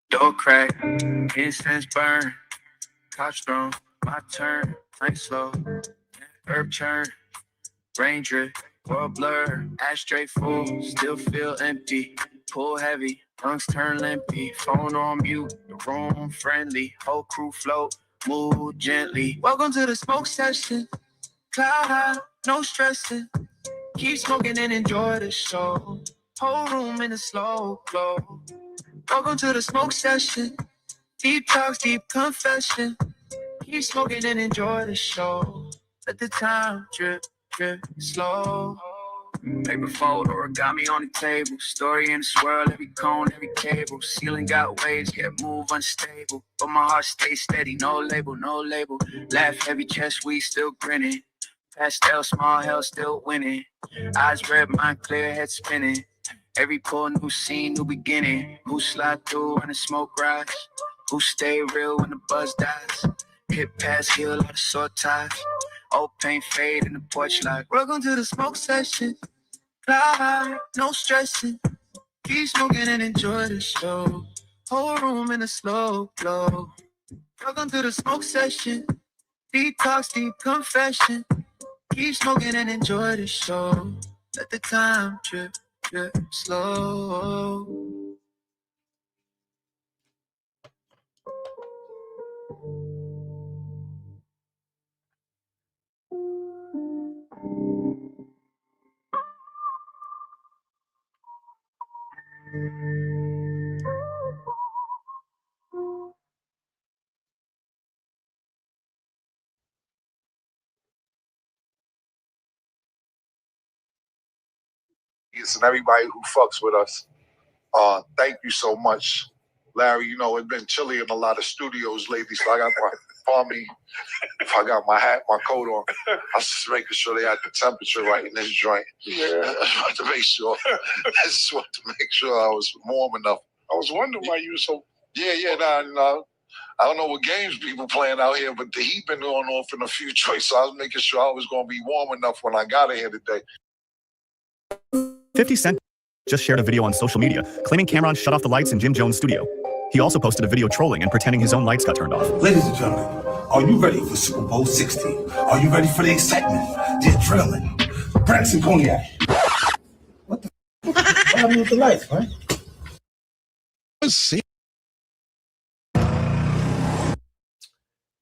Door crack, incense burn, couch thrown, my turn, plank slow, herb churn, rain drip, world blur, ashtray full, still feel empty, pull heavy, lungs turn limpy, phone on mute, the room friendly, whole crew float, move gently. Welcome to the smoke session, cloud high, no stressing, keep smoking and enjoy the show, whole room in a slow glow. Welcome to the smoke session. Deep talks, deep confession. Keep smoking and enjoy the show. Let the time drip, drip, slow. Paper fold, origami on the table. Story in the swirl, every cone, every cable. Ceiling got waves, yet move unstable. But my heart stays steady, no label, no label. Laugh heavy, chest we still grinning. Pastel, small hell, still winning. Eyes red, mind clear, head spinning. Every pull, new scene, new beginning. Who slide through when the smoke rise? Who stay real when the buzz dies? Hit pass, heal a lot of sore ties. Old pain fade in the porch light. Welcome to the smoke session. Cloud high, no stressing. Keep smoking and enjoy the show. Whole room in a slow glow. Welcome to the smoke session. Deep talks, deep confession. Keep smoking and enjoy the show. Let the time drip, drip, slow. And everybody who fucks with us. Thank you so much, Larry. You know, it's been chilly in a lot of studios lately, so I got if I got my hat, my coat on, I was just making sure they had the temperature right in this joint. Yeah. I just wanted to make sure. I was warm enough. I was wondering why you were so. Nah. I don't know what games people playing out here, but the heat been going off in a few joints, so I was making sure I was going to be warm enough when I got in here today. 50 Cent just shared a video on social media claiming Cameron shut off the lights in Jim Jones' studio. He also posted a video trolling and pretending his own lights got turned off. Ladies and gentlemen, are you ready for Super Bowl 16? Are you ready for the excitement, the adrenaline? Branson Cognac. What the what happened with the lights, man?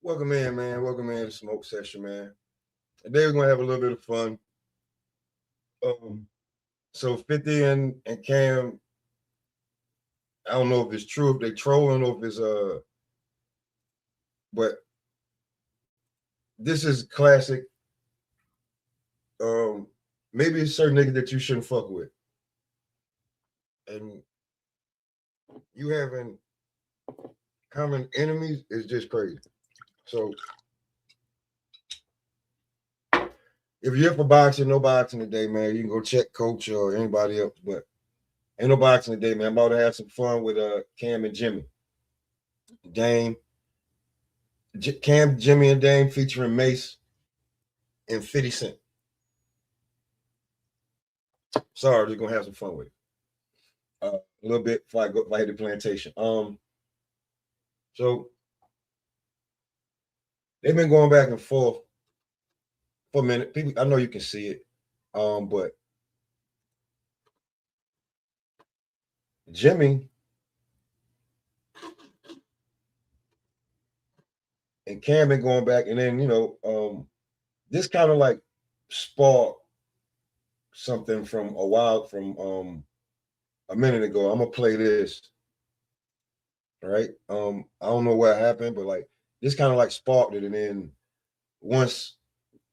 Welcome in, man. Welcome in to Smoke Session, man. Today we're gonna have a little bit of fun. So 50 and Cam, I don't know if it's true, if they trolling, or if it's but this is classic. Maybe it's certain niggas that you shouldn't fuck with, and you having common enemies is just crazy. So if you're for boxing, no boxing today, man. You can go check Coach or anybody else, but ain't no boxing today, man. I'm about to have some fun with Cam and Jimmy. Dame. Cam, Jimmy, and Dame featuring Mase and 50 Cent. Sorry, we're gonna have some fun with it. A little bit before I hit the plantation. So they've been going back and forth for a minute. People, I know you can see it. But Jimmy and Cam been going back, and then this kind of like sparked something from a minute ago. I'm gonna play this. All right. I don't know what happened, but like this kind of like sparked it, and then once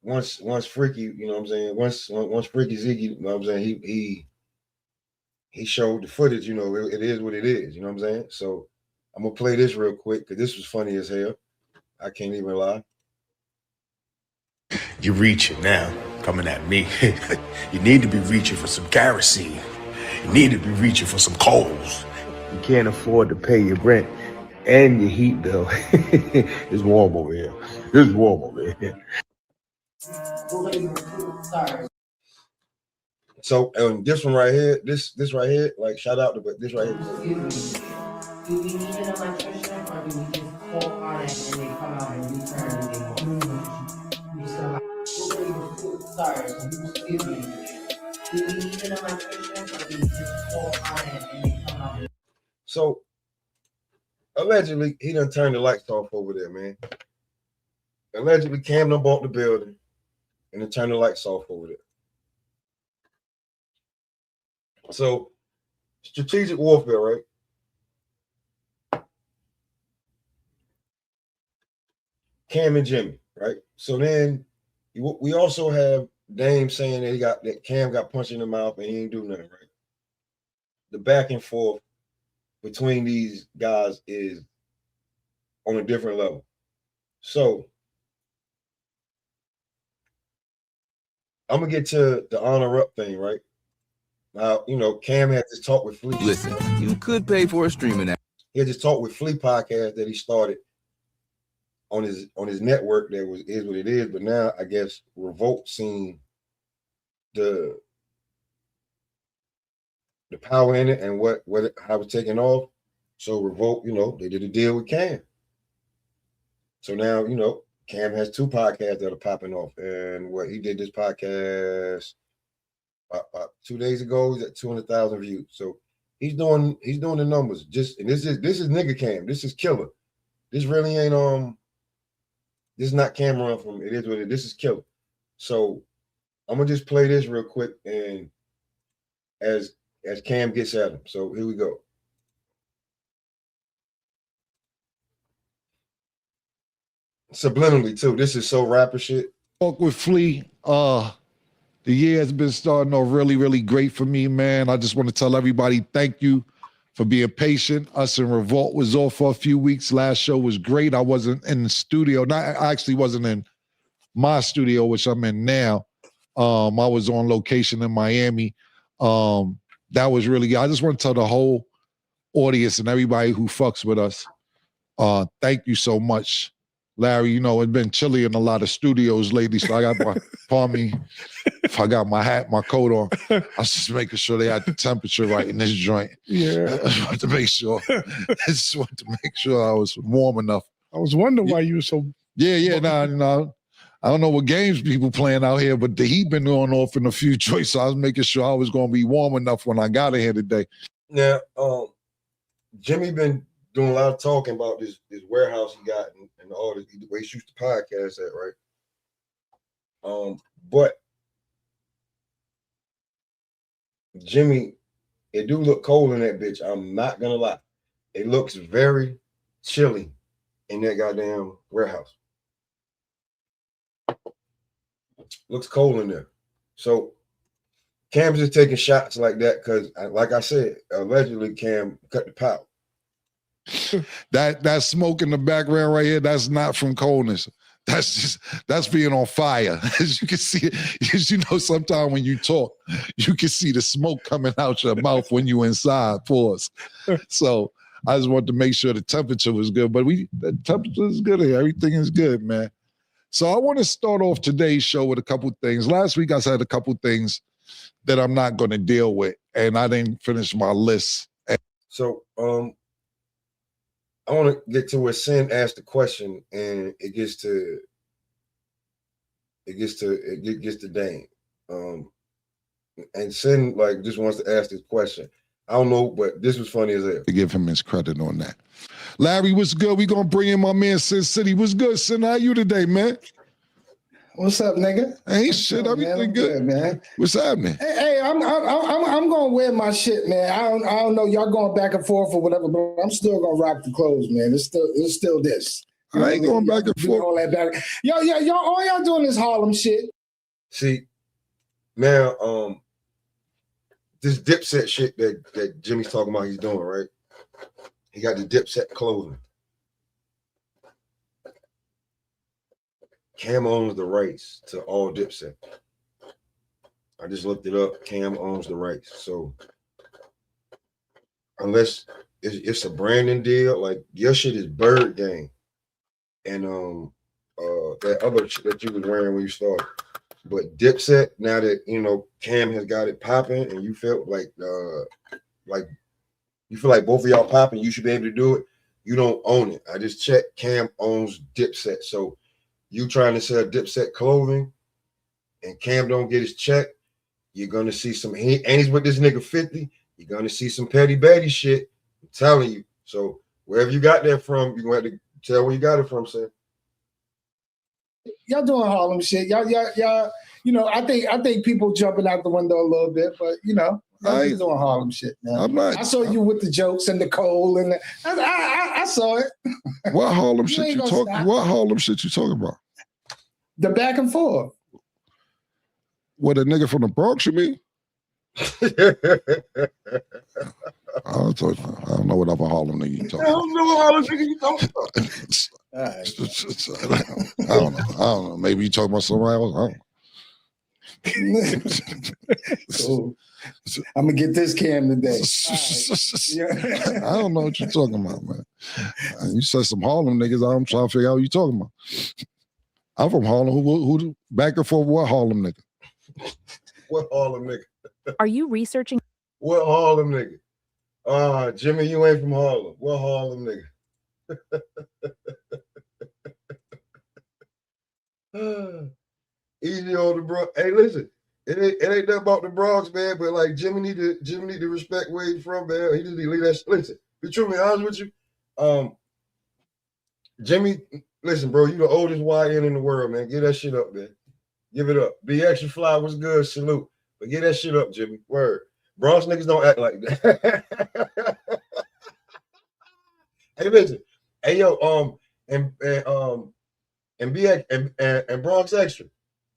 Freaky, you know what I'm saying? Once Freaky Ziggy, you know what I'm saying, he showed the footage, it is what it is, you know what I'm saying? So I'm gonna play this real quick because this was funny as hell. I can't even lie. You're reaching now, coming at me. You need to be reaching for some kerosene. You need to be reaching for some coals. You can't afford to pay your rent and your heat bill. It's warm over here. It's warm over here. So this one right here, this right here, like shout out to, but this right here. Do we need an electrician or do we just call on it and they come out and return and they go? Sorry, excuse me. Do we need an electrician or do we just call on it and they come out? So allegedly, he done turned the lights off over there, man. Allegedly, Cam done bought the building and then turned the lights off over there. So strategic warfare, right? Cam and Jimmy, right? So then we also have Dame saying that Cam got punched in the mouth and he ain't do nothing, right? The back and forth between these guys is on a different level. So I'm gonna get to the honor up thing, right? Now, you know, Cam had this talk with Flea. Listen, you could pay for a streaming app. He had this talk with Flea podcast that he started on his network that is what it is, but now I guess Revolt seen the power in it and how it's taking off. So Revolt, you know, they did a deal with Cam. So now, you know, Cam has 2 podcasts that are popping off. And he did this podcast about 2 days ago, he's at 200,000 views. So he's doing the numbers. And this is nigga Cam. This is killer. This really ain't this is not Cameron from It Is What It Is. This is killer. So I'm gonna just play this real quick and as Cam gets at him. So here we go. Subliminally too. This is so rapper shit. Talk with Flea. The year has been starting off really, really great for me, man. I just want to tell everybody thank you for being patient. Us and Revolt was off for a few weeks. Last show was great. I wasn't in the studio. I actually wasn't in my studio, which I'm in now. I was on location in Miami. That was really good. I just want to tell the whole audience and everybody who fucks with us, thank you so much. Larry, you know, it's been chilly in a lot of studios lately, so I got pardon me if I got my hat, my coat on. I was just making sure they had the temperature right in this joint. Yeah. I just wanted to make sure. I was warm enough. I was wondering why you were so. Yeah. Nah. I don't know what games people playing out here, but the heat been going off in a few joints, so I was making sure I was going to be warm enough when I got in here today. Now, Jimmy been doing a lot of talking about this warehouse he got and all the way he shoots the podcast at, right? But Jimmy, it do look cold in that bitch. I'm not gonna lie. It looks very chilly in that goddamn warehouse. Looks cold in there. So Cam's just taking shots like that because, like I said, allegedly Cam cut the power. That smoke in the background right here, that's not from coldness. That's being on fire. As you can see it, as you know, sometimes when you talk, you can see the smoke coming out your mouth when you inside. Pause. So I just wanted to make sure the temperature was good, but the temperature is good here. Everything is good, man. So I want to start off today's show with a couple things. Last week I said a couple things that I'm not going to deal with, and I didn't finish my list. So I want to get to where Sin asked the question, and it gets to Dane. And Sin like just wants to ask this question. I don't know, but this was funny as hell. To give him his credit on that. Larry, what's good? We gonna bring in my man Sin City. What's good, Sin? How you today, man? What's up, nigga? Ain't shit. Everything good, man. What's happening? Hey, I'm gonna wear my shit, man. I don't know. Y'all going back and forth or whatever, but I'm still gonna rock the clothes, man. It's still this. I ain't going back and forth. All that back. Y'all, all y'all doing is Harlem shit. See, now this Dipset shit that Jimmy's talking about he's doing, right? He got the Dipset clothing. Cam owns the rights to all Dipset. I just looked it up. Cam owns the rights. So unless it's a branding deal, like your shit is Bird Gang. And that other shit that you was wearing when you started. But Dipset, now that you know Cam has got it popping, and you feel like you feel like both of y'all popping, you should be able to do it. You don't own it. I just checked. Cam owns Dipset. So you trying to sell Dipset clothing, and Cam don't get his check, you're gonna see some. And he's with this nigga 50. You're gonna see some petty Betty shit. I'm telling you. So wherever you got that from, you're gonna have to tell where you got it from, sir. Y'all doing Harlem shit. Y'all, you know, I think people jumping out the window a little bit, but you know, y'all just doing Harlem shit, man. I saw you with the jokes and the coal and I saw it. What Harlem shit you talking? What Harlem shit you talking about? The back and forth. What, a nigga from the Bronx, you mean? I don't know what other Harlem nigga you talking about. I don't know what Harlem nigga you talking about. I don't know. Maybe you talking about somebody else. I don't know. Cool. I'm gonna get this Cam today. I don't know what you're talking about, man. You said some Harlem niggas. I'm trying to figure out what you talking about. I'm from Harlem. Who back and forth? What Harlem nigga? What Harlem nigga? Are you researching? What Harlem nigga? Jimmy, you ain't from Harlem. What Harlem nigga? Easy on the bro. Hey, listen, it ain't nothing about the Bronx, man. But like Jimmy need to respect where he's from, man. He just need to leave that. Listen, be truly honest with you. Jimmy, listen, bro, you the oldest YN in the world, man. Give that shit up, man. Give it up. Be extra fly was good. Salute. But get that shit up, Jimmy. Word. Bronx niggas don't act like that. Hey, listen. Hey, yo, and Bronx Extra.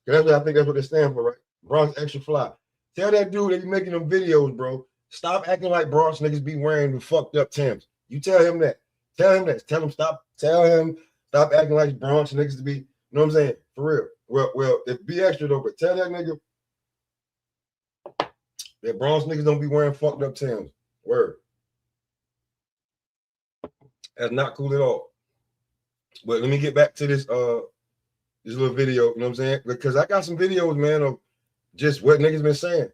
That's what I think that's what they stand for, right? Bronx Extra Fly. Tell that dude that you making them videos, bro. Stop acting like Bronx niggas be wearing the fucked up Timbs. You tell him that. Tell him that. Tell him stop acting like Bronx niggas to be, you know what I'm saying? For real. Well, if be extra though, but tell that nigga that Bronx niggas don't be wearing fucked up Timbs. Word. That's not cool at all. But let me get back to this little video, you know what I'm saying? Because I got some videos, man, of just what niggas been saying.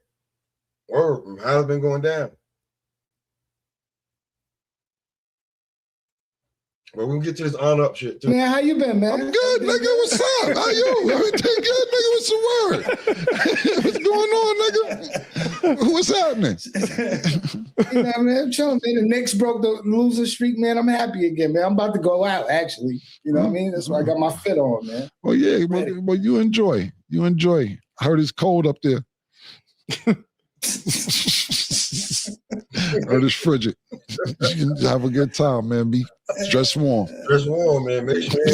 Or how it's been going down. But we'll get to this on up shit too. Man, how you been, man? I'm good, nigga. What's up? How you? Everything good, nigga? What's the word? What's going on, nigga? What's happening? You know what I mean? I'm chilling, man. The Knicks broke the loser streak, man. I'm happy again, man. I'm about to go out, actually. You know what I mean? That's why I got my fit on, man. Well, yeah, well, you enjoy. You enjoy. I heard it's cold up there. Heard it's frigid. You can have a good time, man. Dress warm. Dress warm, man. Make sure.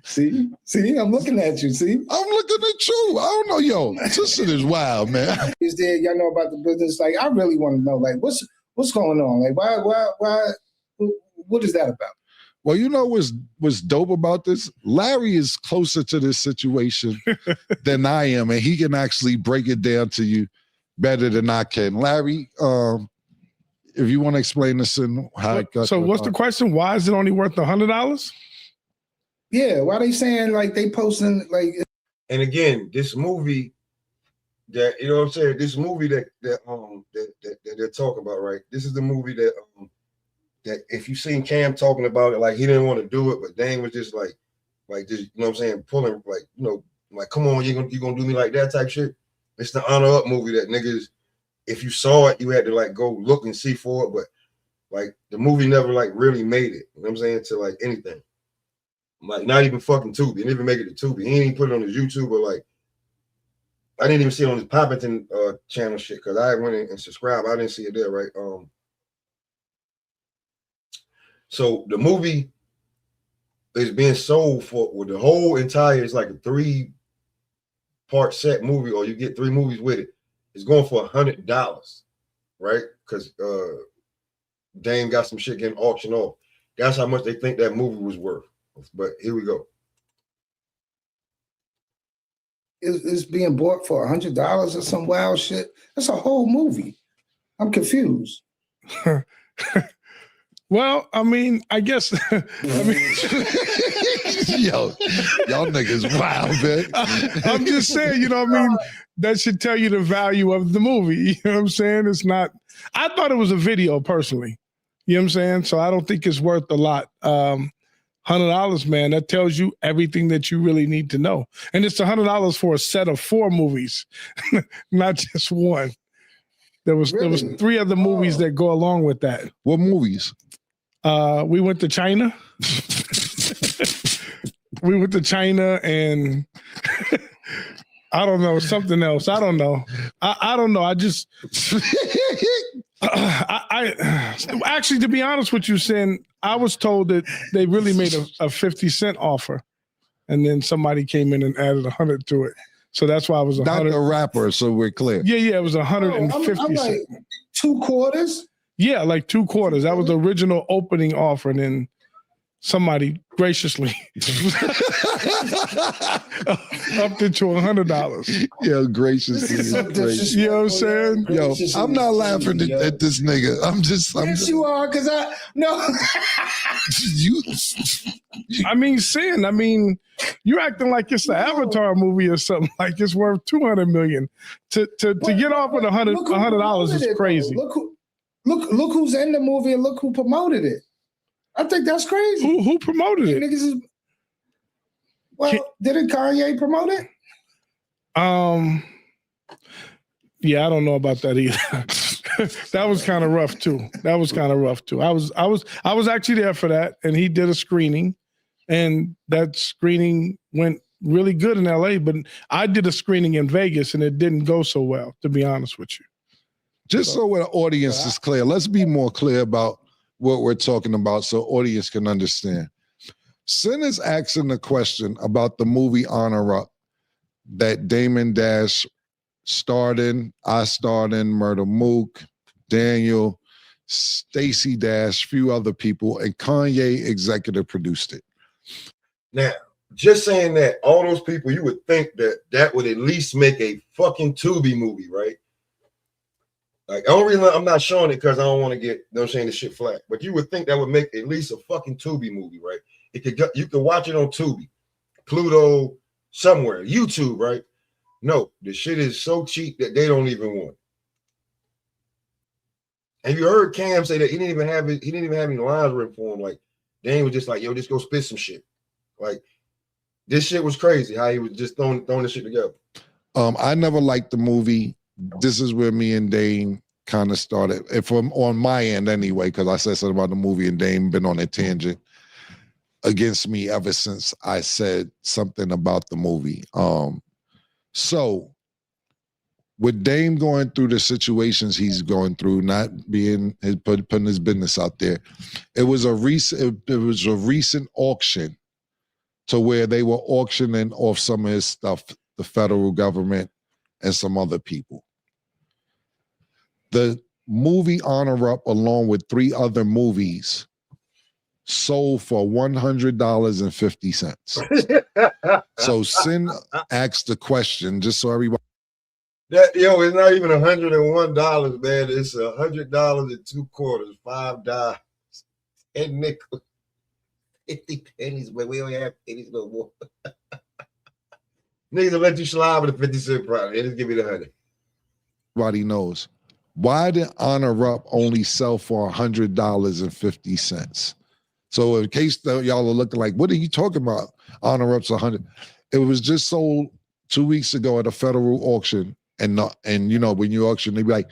See, I'm looking at you. See, I'm looking at you. I don't know, yo. This shit is wild, man. Is there? Y'all know about the business? Like, I really want to know, like, what's going on? Like, why? What is that about? Well, you know what's dope about this? Larry is closer to this situation than I am, and he can actually break it down to you better than I can. Larry, if you want to explain this and how it got. So what's the question? Why is it only worth $100? Yeah, why they saying like they posting like? And again, this movie that you know what I'm saying. This movie that they're talking about, right? This is the movie that if you seen Cam talking about it, like he didn't want to do it, but Dane was just like just you know what I'm saying, pulling like like come on, you gonna do me like that type shit. It's the Honor Up movie that niggas, if you saw it, you had to like go look and see for it, but like the movie never like really made it. You know what I'm saying, to like anything. Like not even fucking Tubi. He didn't even make it to Tubi. He didn't even put it on his YouTube or like I didn't even see it on his Poppington channel shit because I went in and subscribed. I didn't see it there, right? So the movie is being sold for with the whole entire, it's like a 3-part set movie, or you get 3 movies with it. It's going for $100, right? Because Dame got some shit getting auctioned off. That's how much they think that movie was worth. But here we go. It's being bought for $100 or some wild shit. That's a whole movie. I'm confused. Well, I mean, I guess. I mean, Yo, y'all niggas wild, man. I'm just saying, you know what I mean? That should tell you the value of the movie. You know what I'm saying? It's not. I thought it was a video personally. You know what I'm saying? So I don't think it's worth a lot. $100, man, that tells you everything that you really need to know. And it's $100 for a set of 4 movies, not just one. There was 3 other movies that go along with that. What movies? We went to China. We went to China and I don't know, something else. I don't know. I don't know. I just actually, to be honest with you, Sin, I was told that they really made a 50-cent offer, and then somebody came in and added 100 to it. So that's why I was 100. Not the rapper, so we're clear. Yeah, it was 150 I'm like 2 quarters. Yeah, like 2 quarters. That was the original opening offer, and then somebody graciously upped it to $100. Yeah, graciously. You know what I'm saying? Yo, I'm not laughing at this nigga. Yes, you are, because I mean, Sin, you're acting like it's the Avatar movie or something, like it's worth $200 million. To get off with $100 is crazy. Look who's in the movie and look who promoted it. I think that's crazy. Who promoted it? Didn't Kanye promote it? Yeah, I don't know about that either. That was kind of rough too. I was actually there for that, and he did a screening, and that screening went really good in LA, but I did a screening in Vegas and it didn't go so well, to be honest with you. Just so the audience is clear, let's be more clear about what we're talking about so audience can understand. Sin is asking the question about the movie Honor Up that Damon Dash starred in, I starred in, Murder Mook, Daniel, Stacey Dash, few other people, and Kanye executive produced it. Now, just saying that, all those people, you would think that would at least make a fucking Tubi movie, right? Like, the only reason I'm not showing it because I don't want to get, you know what I'm saying, the shit flat. But you would think that would make at least a fucking Tubi movie, right? You could watch it on Tubi, Pluto, somewhere, YouTube, right? No, the shit is so cheap that they don't even want it. And you heard Cam say that he didn't even have any lines written for him. Like, Dane was just like, yo, just go spit some shit. Like, this shit was crazy how he was just throwing this shit together. I never liked the movie. This is where me and Dane kind of started, if on my end anyway, because I said something about the movie and Dane been on a tangent against me ever since I said something about the movie. So with Dame going through the situations he's going through, not being putting his business out there, it was a recent auction to where they were auctioning off some of his stuff, the federal government and some other people. The movie Honor Up, along with 3 other movies, sold for $100.50. So Sin asked the question, just so everybody. It's not even $101, man. It's $100 and 2 quarters, $5, 10 nickels, 50 pennies, but we don't have pennies no more. Niggas will let you slide with a 50-cent product. They just give me the 100. Everybody knows. Why did Honor Up only sell for $100.50? So in case y'all are looking like, what are you talking about? Honor Up's 100. It was just sold 2 weeks ago at a federal auction. And you know, when you auction, they be like,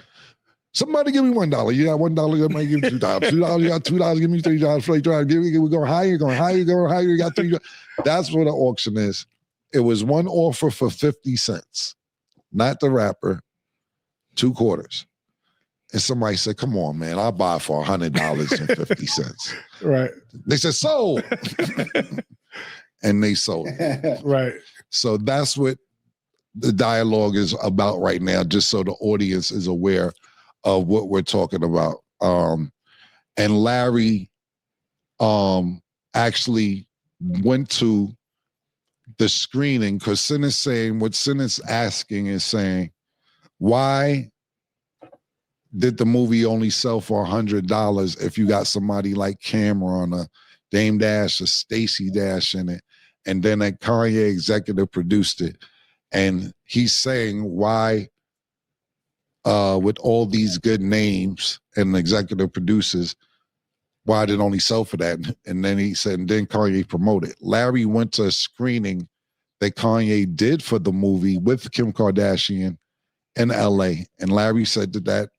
somebody give me $1. You got $1, I might give you $2. $2, you got $2, give me $3, $3. We're going higher, going higher, you got $3. That's what an auction is. It was one offer for 50 cents, not the rapper, 2 quarters. And somebody said, come on, man, I'll buy for $100.50. Right. They said, sold. And they sold it. Right. So that's what the dialogue is about right now, just so the audience is aware of what we're talking about. And Larry actually went to the screening because Sin is saying, what Sin is asking is saying, why did the movie only sell for $100 if you got somebody like Cameron or Dame Dash or Stacey Dash in it, and then a Kanye executive produced it? And he's saying why, with all these good names and executive producers, why did it only sell for that? And then he said, and then Kanye promoted. Larry went to a screening that Kanye did for the movie with Kim Kardashian in LA. And Larry said that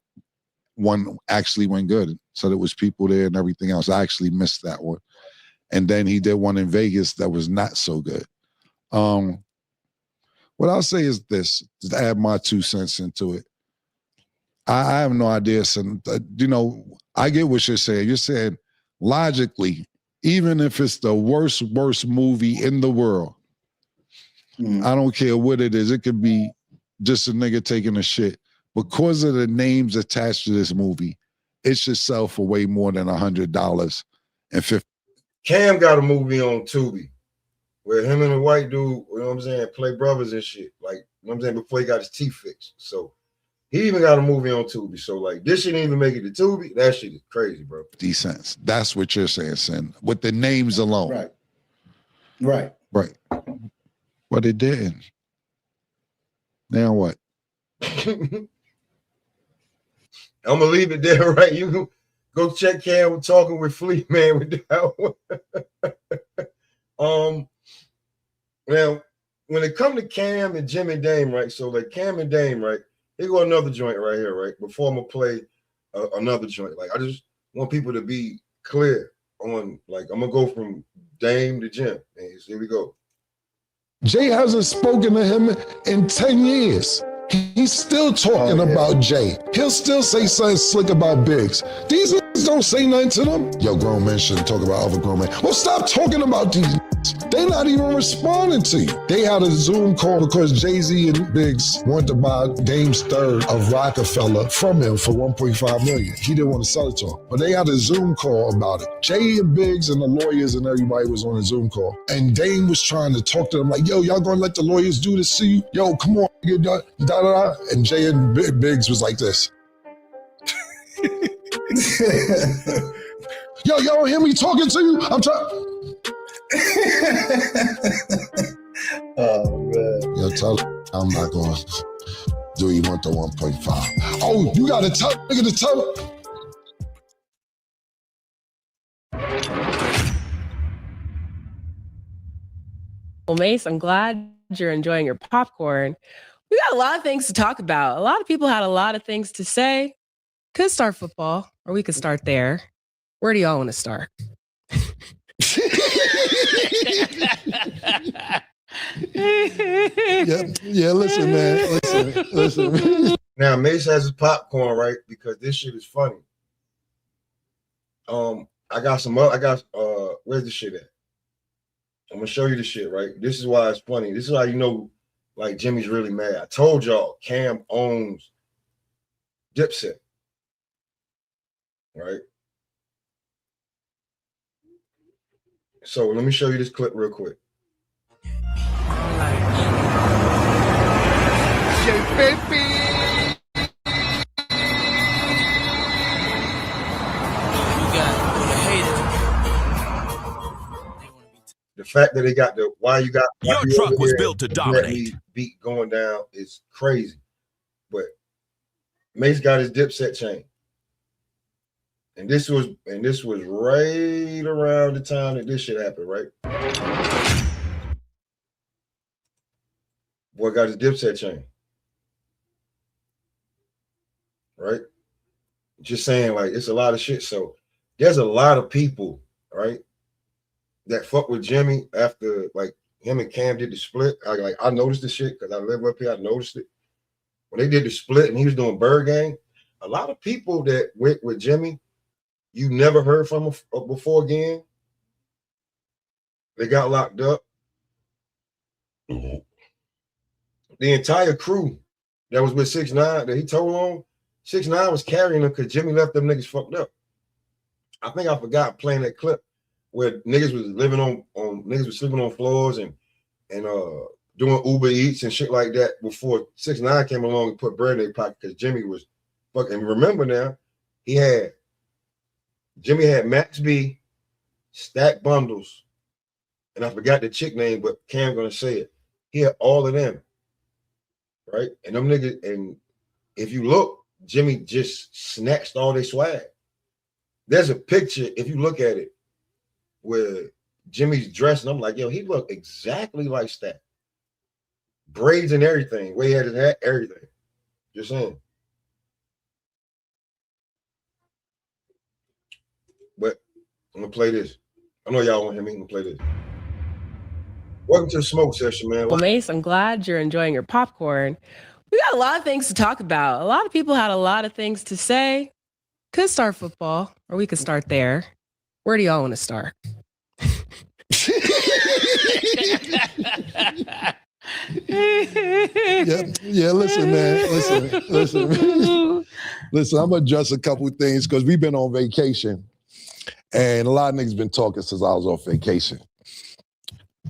one actually went good. So there was people there and everything else. I actually missed that one. And then he did one in Vegas that was not so good. What I'll say is this, to add my 2 cents into it. I have no idea. You know, I get what you're saying. You're saying logically, even if it's the worst movie in the world, I don't care what it is. It could be just a nigga taking a shit. Because of the names attached to this movie, it should sell for way more than $100 and 50. Cam got a movie on Tubi where him and a white dude, you know what I'm saying, play brothers and shit. Like, you know what I'm saying, before he got his teeth fixed. So he even got a movie on Tubi. So like, this shouldn't even make it to Tubi. That shit is crazy, bro. Cents. That's what you're saying, Sin. With the names alone. Right. But it didn't. Now what? I'm gonna leave it there, right? You can go check Cam talking with Fleet Man with that one. Now, when it come to Cam and Jim and Dame, right? So like Cam and Dame, right? They go another joint right here, right? Before I'm gonna play another joint. Like I just want people to be clear on, like, I'm gonna go from Dame to Jim. And here we go. Jay hasn't spoken to him in 10 years. He's still talking about Jay. He'll still say something slick about Biggs. These niggas don't say nothing to them. Yo, grown men shouldn't talk about other grown men. Well, stop talking about these niggas. They're not even responding to you. They had a Zoom call because Jay-Z and Biggs wanted to buy Dame's third of Rockefeller from him for $1.5 million. He didn't want to sell it to him. But they had a Zoom call about it. Jay and Biggs and the lawyers and everybody was on a Zoom call. And Dame was trying to talk to them like, yo, y'all gonna let the lawyers do this to you? Yo, come on. And Jay and Biggs was like this. Yo, y'all don't hear me talking to you? I'm trying. Oh, man. Yo, tell him I'm not going to do you want the 1.5. Oh, you got to tell nigga to tell him. Well, Mase, I'm glad you're enjoying your popcorn. We got a lot of things to talk about. A lot of people had a lot of things to say. Could start football, or we could start there. Where do y'all want to start? Yeah, listen, man. Listen. Now, Mase has his popcorn, right? Because this shit is funny. I got where's the shit at? I'm gonna show you the shit, right? This is why it's funny. This is how you know, like, Jimmy's really mad. I told y'all Cam owns Dipset, right? So let me show you this clip real quick. The fact that they got the your truck was built to dominate beat going down is crazy. But Mase got his Dipset chain. And this was right around the time that this shit happened, right? Boy got his Dipset chain. Right? Just saying, like, it's a lot of shit. So there's a lot of people, right, that fuck with Jimmy after, like, him and Cam did the split. I noticed the shit because I live up here. I noticed it. When they did the split and he was doing Bird Gang, a lot of people that went with Jimmy, you never heard from him before again. They got locked up. The entire crew that was with 6ix9ine that he told on, 6ix9ine was carrying them because Jimmy left them niggas fucked up. I think I forgot playing that clip where niggas was living on niggas was sleeping on floors and doing Uber Eats and shit like that before 6ix9ine came along and put bread in their pocket because Jimmy was fucking. Remember now, Jimmy had Max B, Stack Bundles, and I forgot the chick name, but Cam gonna say it. He had all of them, right? And them niggas, and if you look, Jimmy just snatched all their swag. There's a picture, if you look at it, where Jimmy's dressed, and I'm like, yo, he looked exactly like Stack. Braids and everything, where he had his hat, everything. Just saying. But I'm gonna play this. I know y'all want to hear me. I'm gonna play this. Welcome to the smoke session, man. Well, Mase, I'm glad you're enjoying your popcorn. We got a lot of things to talk about. A lot of people had a lot of things to say. Could start football, or we could start there. Where do y'all want to start? Yeah, listen, man. Listen, I'm gonna address a couple of things because we've been on vacation. And a lot of niggas been talking since I was on vacation.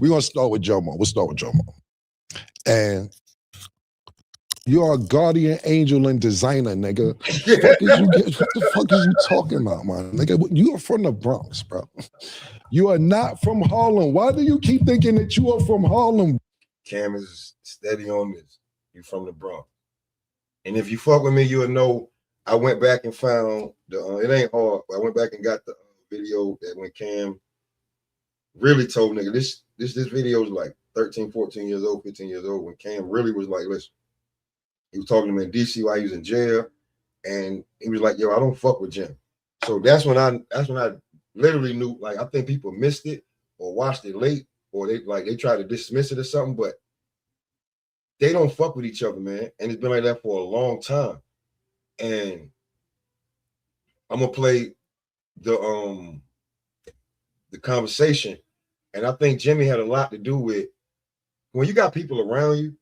We're gonna start with Jomo. We'll start with Jomo. And you are a guardian angel and designer, nigga. What the fuck is you talking about, man? Nigga, you are from the Bronx, bro. You are not from Harlem. Why do you keep thinking that you are from Harlem? Cam is steady on this. You from the Bronx. And if you fuck with me, you'll know I went back and found the, it ain't hard, but I went back and got the video that when Cam really told nigga, this video is like 13, 14 years old, 15 years old, when Cam really was like, listen, he was talking to me in DC while he was in jail, and he was like, yo, I don't fuck with Jim. So that's when I literally knew, like, I think people missed it or watched it late, or they tried to dismiss it or something, but they don't fuck with each other, man. And it's been like that for a long time. And I'm gonna play the conversation, and I think Jimmy had a lot to do with when you got people around you,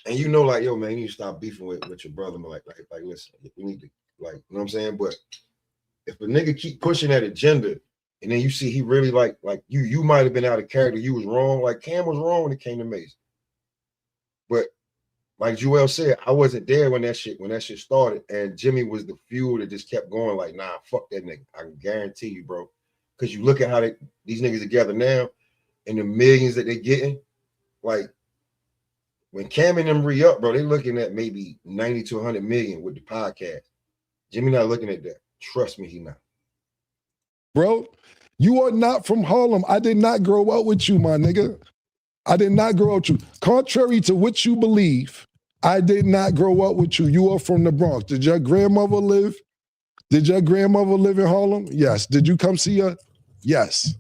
and you know, like, yo, man, you need to stop beefing with your brother, like listen, we need to, like, you know what I'm saying? But if a nigga keep pushing that agenda, and then you see he really like you might have been out of character, you was wrong, like Cam was wrong when it came to Mase. But like Joel said, I wasn't there when that shit started, and Jimmy was the fuel that just kept going. Like, nah, fuck that nigga. I can guarantee you, bro. Because you look at how these niggas together now, and the millions that they getting. Like, when Cam and them re-up, bro, they looking at maybe 90 to 100 million with the podcast. Jimmy not looking at that. Trust me, he not. Bro, you are not from Harlem. I did not grow up with you, my nigga. I did not grow up with you. Contrary to what you believe, I did not grow up with you. You are from the Bronx. Did your grandmother live? Did your grandmother live in Harlem? Yes. Did you come see her? Yes.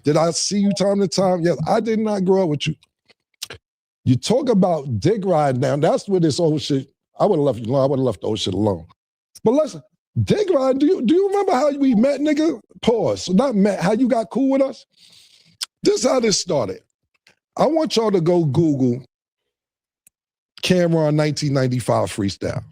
Did I see you time to time? Yes. I did not grow up with you. You talk about dick ride now. That's where this old shit, I would have left you alone. I would have left the old shit alone. But listen, dick ride, do you remember how we met, nigga? Pause. Not met, how you got cool with us? This is how this started. I want y'all to go Google Cameron 1995 freestyle.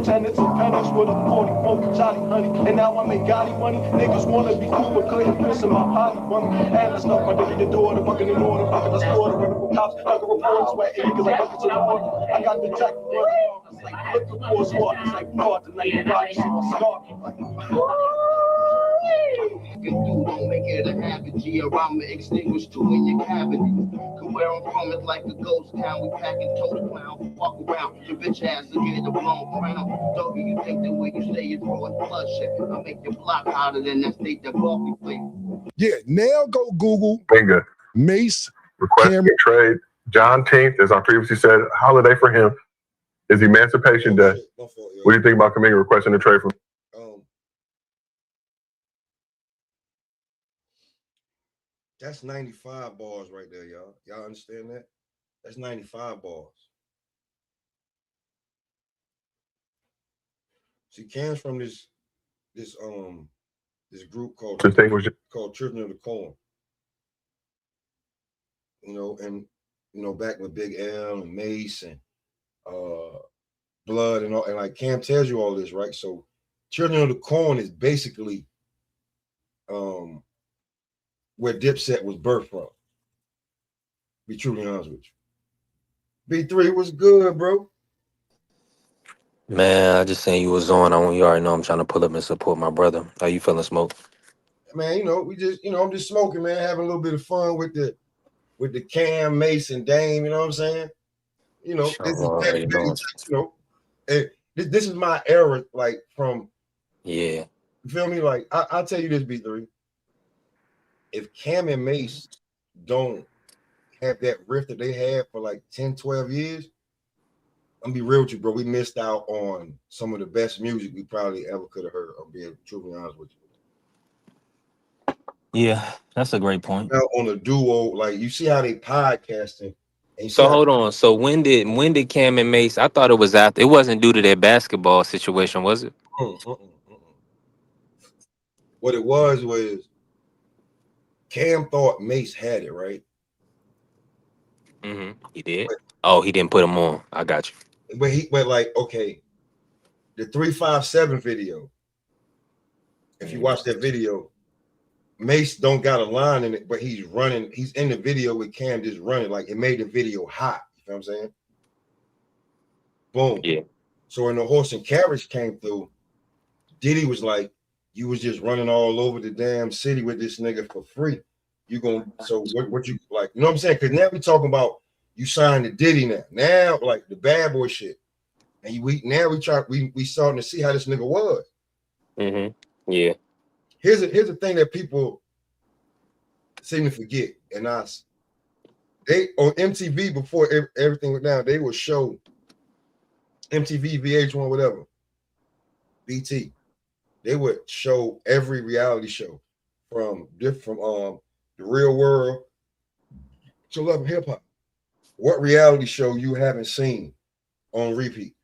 Tenants and pedals with a 44 Johnny honey. And now I make Gotti money. Niggas wanna be cool, but couldn't piss in my potty money. And let's not my nigga the door, the fucking in order, fucking the store, the rental cops, like a report, sweating niggas like buckets in the water. I got the jack for it's like looking for a spot. It's like fraud tonight, the rock shit scarf. You don't make it a habit, G, or I'ma extinguish two in your cabinet. Cause where I'm from is like a ghost town. We packing total clown, walk around, your bitch ass to get the blown crown. Doggy, you think the way you stay is throwing blood shit. I'll make your block hotter than that state that coffee plate. Yeah, now go Google Bingo. Mase Requesting a trade. John 10th, as I previously said, holiday for him is Emancipation Day. What do you think about Kaminga requesting a trade from? That's 95 bars right there, y'all. Y'all understand that? That's 95 bars. See, Cam's from this group called Children of the Corn. You know, and you know, back with Big L and Mase and Blood and all, and like Cam tells you all this, right? So Children of the Corn is basically where Dipset was birthed from. Be truly honest with you. B3 was good, bro. Man, I just seen you was on. You already know I'm trying to pull up and support my brother. How you feeling, Smoke? Man, we just, I'm just smoking, man, having a little bit of fun with the Cam, Mase, and Dame, you know what I'm saying? This is petty, this is my era, like from Yeah. You feel me? Like I'll tell you this, B3. If Cam and Mase don't have that riff that they had for like 10, 12 years, I'm gonna be real with you, bro. We missed out on some of the best music we probably ever could have heard. I'm being truly honest with you. Yeah, that's a great point. Now on a duo, like you see how they podcasting. So hold on. So when did Cam and Mase? I thought it was after. It wasn't due to their basketball situation, was it? What it was Cam thought Mase had it, right? He did. Oh, he didn't put him on. I got you. But he went like, okay, the 357 video. If you watch that video, Mase don't got a line in it, but he's running. He's in the video with Cam just running. Like it made the video hot. You know what I'm saying? Boom. Yeah. So when the horse and carriage came through, Diddy was like, you was just running all over the damn city with this nigga for free. So what you like, you know what I'm saying? Because now we talking about you signed to Diddy now like the bad boy shit. And we starting to see how this nigga was. Yeah. Here's the thing that people seem to forget. And they on MTV before everything went down, they would show MTV, VH1, whatever, BT. They would show every reality show from the Real World to Love and Hip Hop. What reality show you haven't seen on repeat?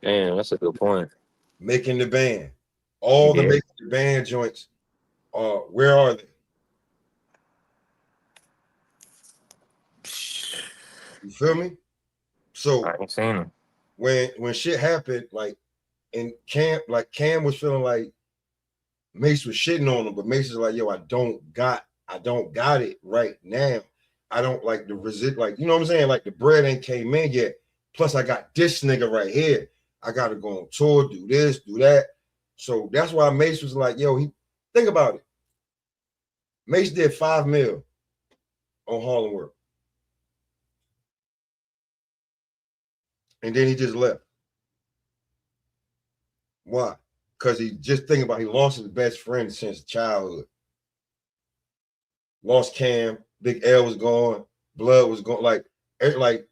Damn, that's a good point. Making the Band. All the Making the Band joints where are they? You feel me? So I ain't seen them. When shit happened, like in Cam was feeling like Mase was shitting on him, but Mase is like, yo, I don't got it right now. I don't like the resist, like, you know what I'm saying? Like the bread ain't came in yet. Plus, I got this nigga right here. I gotta go on tour, do this, do that. So that's why Mase was like, yo, think about it. Mase did $5 million on Harlem World. And then he just left. Why? Because he lost his best friend since childhood. Lost Cam, Big L was gone, Blood was gone, like it.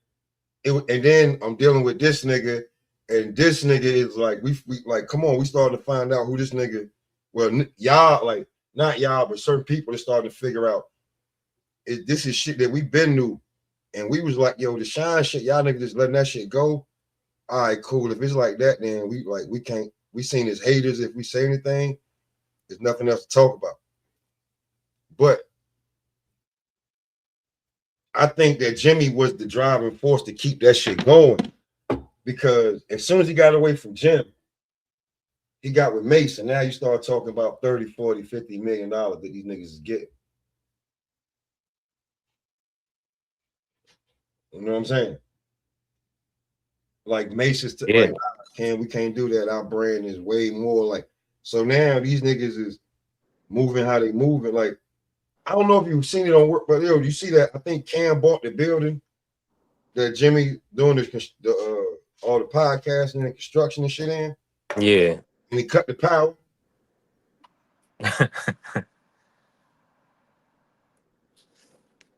And then I'm dealing with this nigga, and this nigga is like, we like, come on, we started to find out who this nigga. Well, y'all, like, not y'all, but certain people are starting to figure out this is shit that we've been knew. And we was like, yo, the Shine shit, y'all niggas just letting that shit go. All right, cool. If it's like that, then we can't. We seen as haters. If we say anything, there's nothing else to talk about. But I think that Jimmy was the driving force to keep that shit going, because as soon as he got away from Jim, he got with Mase, and now you start talking about 30, 40, 50 million dollars that these niggas is getting. You know what I'm saying? Like Mase is like, we can't do that. Our brand is way more like. So now these niggas is moving how they moving. Like, I don't know if you've seen it on work, but you see that I think Cam bought the building that Jimmy doing all the podcasting and construction and shit in. Yeah. And he cut the power.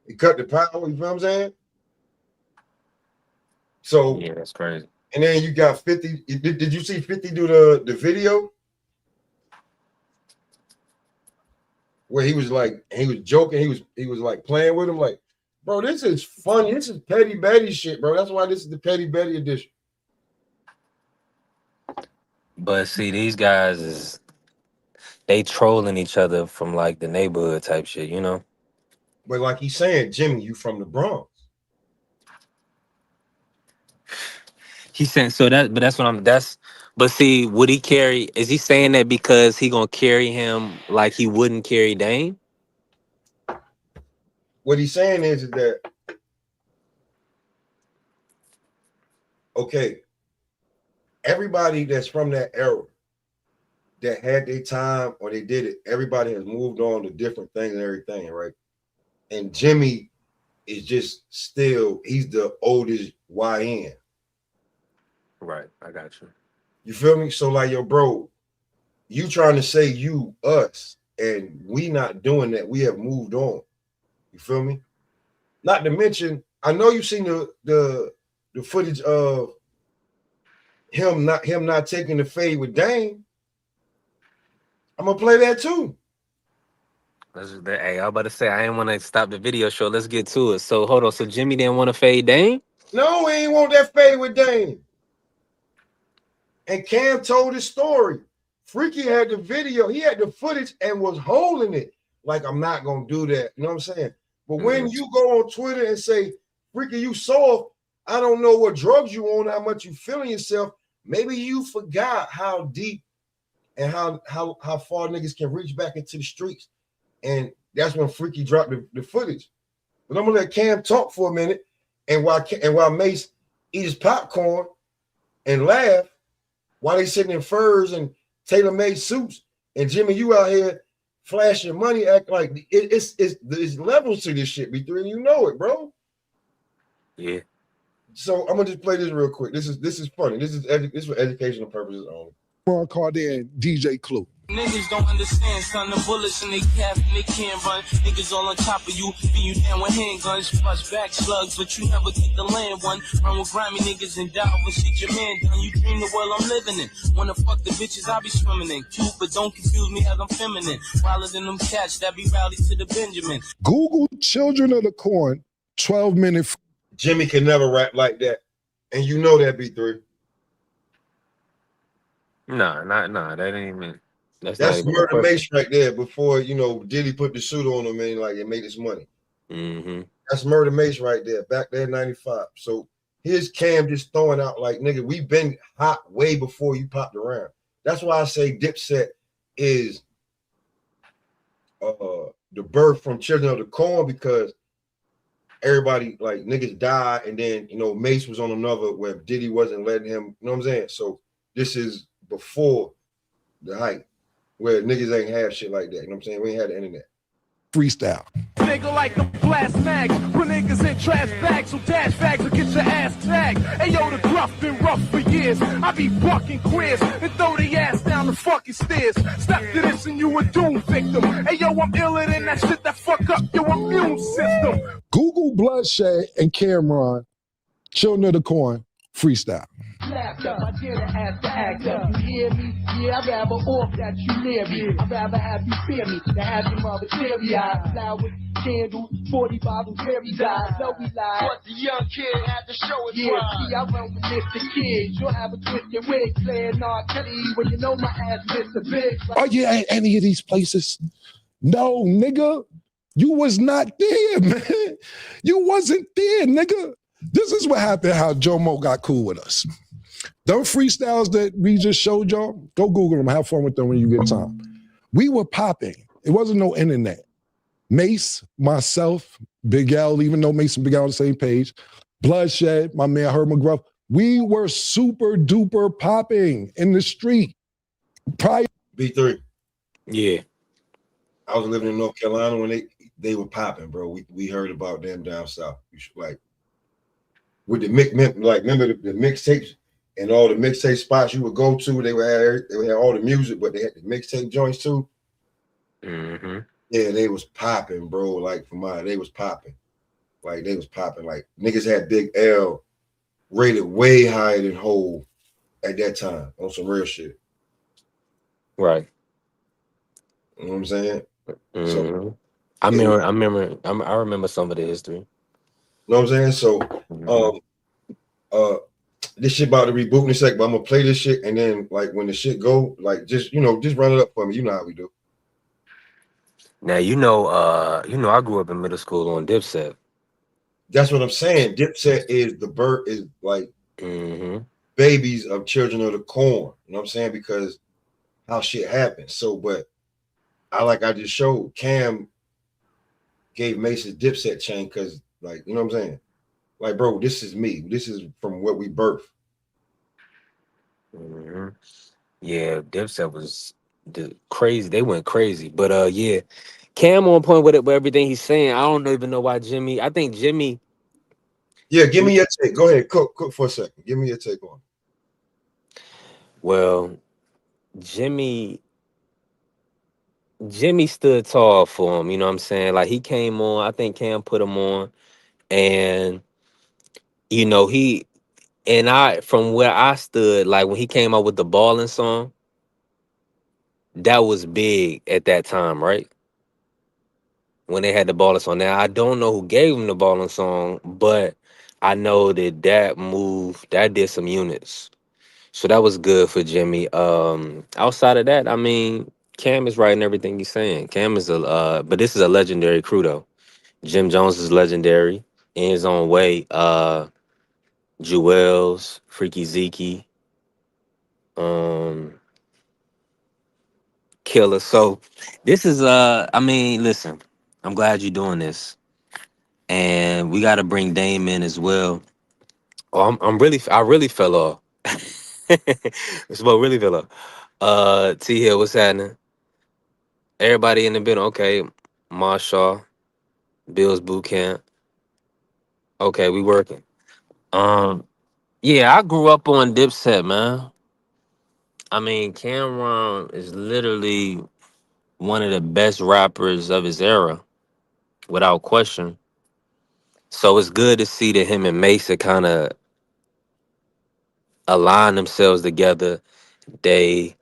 He cut the power, you know what I'm saying? So yeah, that's crazy. And then you got 50. Did you see 50 do the video? Where he was like, he was joking, he was like playing with him, like, bro, this is funny. This is Petty Betty shit, bro. That's why this is the Petty Betty edition. But see, these guys they trolling each other from like the neighborhood type shit, you know? But like he's saying, Jimmy, you from the Bronx. He's saying so that, but that's what I'm. But see, would he carry? Is he saying that because he gonna carry him like he wouldn't carry Dame? What he's saying is that okay, everybody that's from that era that had their time or they did it, everybody has moved on to different things and everything, right? And Jimmy is just still, he's the oldest YN. Right, I got you. You feel me? So like, yo, bro, you trying to say you, us, and we not doing that. We have moved on. You feel me? Not to mention, I know you've seen the footage of him not taking the fade with Dame. I'm gonna play that too. Hey, I was about to say I didn't want to stop the video show. Let's get to it. So hold on. So Jimmy didn't want to fade Dame? No, he ain't want that fade with Dame. And Cam told his story. Freaky had the video, he had the footage and was holding it. Like, I'm not gonna do that. You know what I'm saying? But when you go on Twitter and say, Freaky, you soft, I don't know what drugs you on, how much you feeling yourself. Maybe you forgot how deep and how far niggas can reach back into the streets. And that's when Freaky dropped the footage. But I'm gonna let Cam talk for a minute, and while Mase eat his popcorn and laugh while they sitting in furs and tailor-made suits, and Jimmy, you out here flashing money, act like it's levels to this shit, B3, you know it, bro. Yeah. So I'm gonna just play this real quick. This is funny. This is for educational purposes only. Ron Cardier and DJ Clue. Niggas don't understand, son. The bullets in they cap and they can't run. Niggas all on top of you, beat you down with handguns. Flush back slugs, but you never get the land one. Run with grimy niggas and die with shit your man done. You dream the world I'm living in. Wanna fuck the bitches I be swimming in. Cute, but don't confuse me as I'm feminine. Wilder than them cats that be rowdy to the Benjamin. Google Children of the Corn, 12-minute. Jimmy can never rap like that. And you know that, B3. Nah, that ain't even. That's Murder Mase right there before, you know, Diddy put the suit on him and like it made his money. Mm-hmm. That's Murder Mase right there, back there in 95. So here's Cam just throwing out like, nigga, we've been hot way before you popped around. That's why I say Dipset is the birth from Children of the Corn, because everybody, like, niggas died, and then, you know, Mase was on another where Diddy wasn't letting him, you know what I'm saying? So this is before the hype, where niggas ain't have shit like that. You know what I'm saying? We ain't had the internet. Freestyle. Nigga like the blast mags, put niggas in trash bags, so dash bags will get your ass tagged. Hey yo, the gruff been rough for years. I be bucking queers and throw the ass down the fucking stairs. Step to this and you a doom victim. Hey yo, I'm iller than that shit that fuck up your immune system. Google Bloodshed and Cameron, Children of the Corn, freestyle. Slapped up, I dare to ask the actor. You hear me? Yeah, I'd rather off that you near me. I'd rather have you fear me than have your mother teary eyes. Flowers, candles, 40 bottles, very dies. So we lie. But the young kid had to show it. Yeah, see, I run with Mr. Kid. You'll have a twisted wig playing R. Kelly when you know my ass Mr. Big. Are you at any of these places? No, nigga. You was not there, man. You wasn't there, nigga. This is what happened, how Jomo got cool with us. Them freestyles that we just showed y'all, go Google them. Have fun with them when you get time. We were popping. It wasn't no internet. Mase, myself, Big L, even though Mase and Big L on the same page, Bloodshed, my man Herb McGruff, we were super duper popping in the street. Prior B3. Yeah. I was living in North Carolina when they were popping, bro. We heard about them down south. Like, with the remember the mixtapes and all the mixtape spots you would go to, they would have all the music, but they had the mixtape joints too. Mm-hmm. Yeah, they was popping, bro. Like, for mine, they was popping. Like, they was popping. Like, niggas had Big L rated way higher than Hov at that time on some real shit. Right. You know what I'm saying? Mm-hmm. So I remember some of the history. You know what I'm saying? So this shit about to reboot in a sec, but I'm gonna play this shit, and then like when the shit go, like just run it up for me. You know how we do. Now I grew up in middle school on Dipset. That's what I'm saying. Dipset is the bird is like mm-hmm. babies of Children of the Corn. You know what I'm saying? Because how shit happens. So, but I just showed Cam gave Mase his Dipset chain because, like, you know what I'm saying? Like, bro, this is me. This is from what we birthed. Mm-hmm. Yeah, Dipset was crazy. They went crazy. But yeah, Cam on point with it, with everything he's saying. I don't even know why Jimmy. I think Jimmy. Yeah, give me your take. Go ahead, cook for a second. Give me your take on it. Well, Jimmy stood tall for him. You know what I'm saying? Like, he came on. I think Cam put him on, and you know from where I stood, like when he came out with the Ballin' song, that was big at that time, right? When they had the Ballin' song. Now I don't know who gave him the Ballin' song, but I know that did some units. So that was good for Jimmy. Outside of that, I mean, Cam is right in everything he's saying. Cam is but this is a legendary crew though. Jim Jones is legendary in his own way. Jewels, Freaky Zeke, Killer. So this is I mean, listen, I'm glad you're doing this. And we gotta bring Dame in as well. Oh, I really fell off. It's about really fell off. T Hill, what's happening? Everybody in the building. Okay. Marshall, Bill's boot camp. Okay, we working. Um, yeah, I grew up on Dipset, man. I mean, Cameron is literally one of the best rappers of his era, without question. So it's good to see that him and Mase kind of align themselves together. They,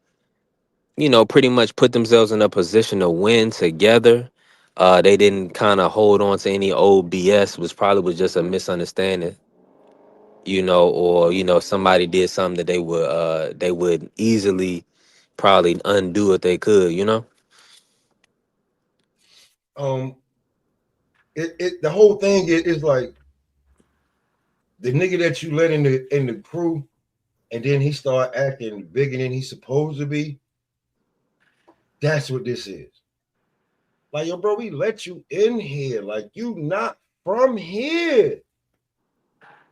pretty much put themselves in a position to win together. They didn't kind of hold on to any old BS, which probably was just a misunderstanding, or somebody did something that they would easily probably undo if they could. The whole thing is like the nigga that you let in the crew, and then he start acting bigger than he's supposed to be. That's what this is. Like, yo, bro, we let you in here. Like, you not from here.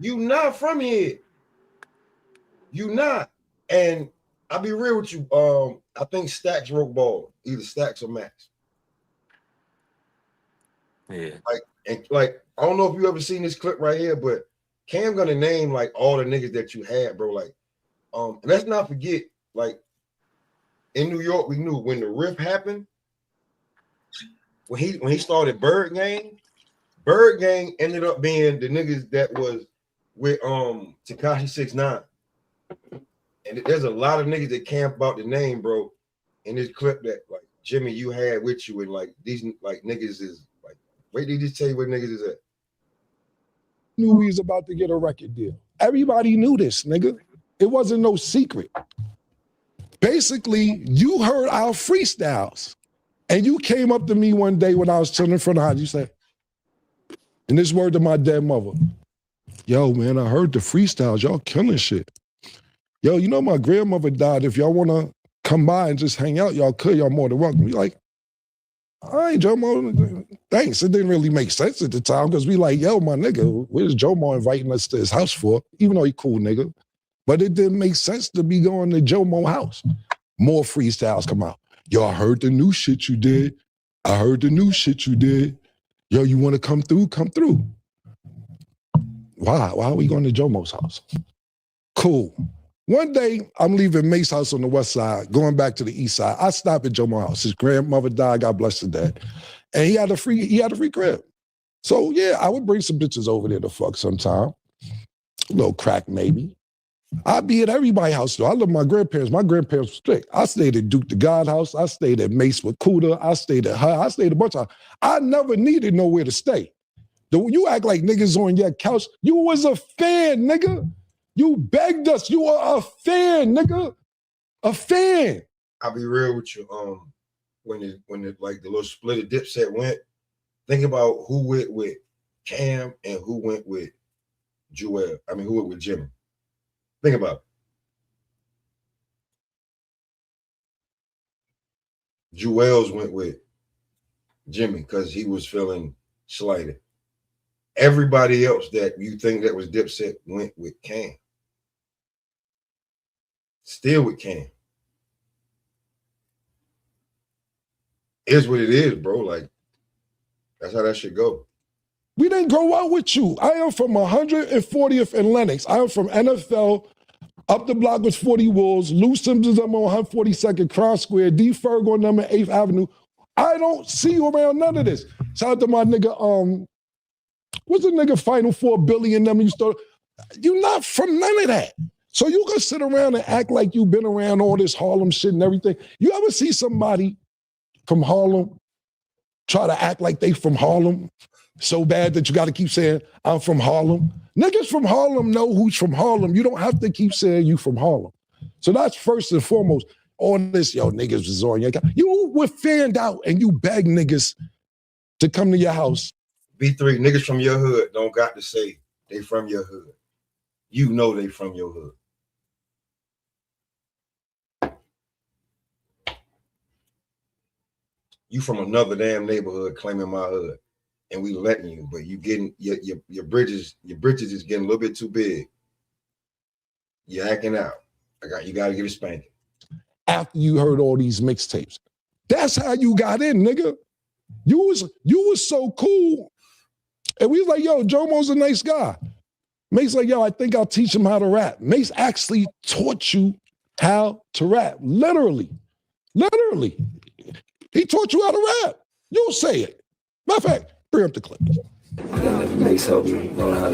You not from here. You not. And I'll be real with you. I think Stacks wrote ball, either Stacks or Max. Yeah. Like, I don't know if you ever seen this clip right here, but Cam gonna name like all the niggas that you had, bro. Like, and let's not forget, like, in New York, we knew when the rift happened, when he started Bird Gang ended up being the niggas that was with Tekashi 6ix9ine. And there's a lot of niggas that camp about the name, bro, in this clip that like Jimmy you had with you, and like these like niggas is like, wait, they just tell you what niggas is at. Knew he was about to get a record deal. Everybody knew this, nigga. It wasn't no secret. Basically, you heard our freestyles, and you came up to me one day when I was chilling in front of the house. You said, and this word to my dead mother, yo, man, I heard the freestyles. Y'all killing shit. Yo, you know my grandmother died. If y'all want to come by and just hang out, y'all could. Y'all more than welcome. We like, all right, Jomo, thanks. It didn't really make sense at the time because we like, yo, my nigga, where's Jomo inviting us to his house for? Even though he cool nigga. But it didn't make sense to be going to Jomo house. More freestyles come out. Yo, I heard the new shit you did. I heard the new shit you did. Yo, you want to come through? Come through. Why? Why are we going to Jomo's house? Cool. One day, I'm leaving Mase house on the west side, going back to the east side. I stop at Jomo's house. His grandmother died, God bless her dad. And he had a free crib. So yeah, I would bring some bitches over there to fuck sometime. A little crack maybe. I'd be at everybody's house though. I love my grandparents. My grandparents were strict. I stayed at Duke the God house. I stayed at Mase with Cuda. I stayed at her. I stayed a bunch of. I never needed nowhere to stay. You act like niggas on your couch. You was a fan, nigga. You begged us. You are a fan, nigga. A fan. I'll be real with you. When it like the little split of Dipset went, think about who went with Cam and who went with Jewel. I mean, who went with Jimmy. Think about it. Jewels went with Jimmy because he was feeling slighted. Everybody else that you think that was Dipset went with Cam. Still with Cam. Is what it is, bro. Like, that's how that should go. We didn't grow up with you. I am from 140th and Lenox. I am from NFL. Up the block was 40 Wolves. Lou Simpsons, I'm on 142nd Cross Square. D. Ferg on number 8th Avenue. I don't see you around none of this. Shout out to my nigga, what's the nigga Final Four billion number you started? You're not from none of that. So you can sit around and act like you've been around all this Harlem shit and everything. You ever see somebody from Harlem try to act like they from Harlem so bad that you got to keep saying, I'm from Harlem? Niggas from Harlem know who's from Harlem. You don't have to keep saying you from Harlem. So that's first and foremost. All this, yo, niggas was on your guy. You were fanned out and you begged niggas to come to your house. B3, niggas from your hood don't got to say they from your hood. You know they from your hood. You from another damn neighborhood claiming my hood, and we letting you, but you getting your bridges is getting a little bit too big. You're acting out. You got to get a spanking. After you heard all these mixtapes, that's how you got in, nigga. You was so cool, and we was like, yo, Jomo's a nice guy. Mase like, yo, I think I'll teach him how to rap. Mase actually taught you how to rap, literally. He taught you how to rap. You'll say it. Matter of fact, bring up the clip. Mase helped me learn how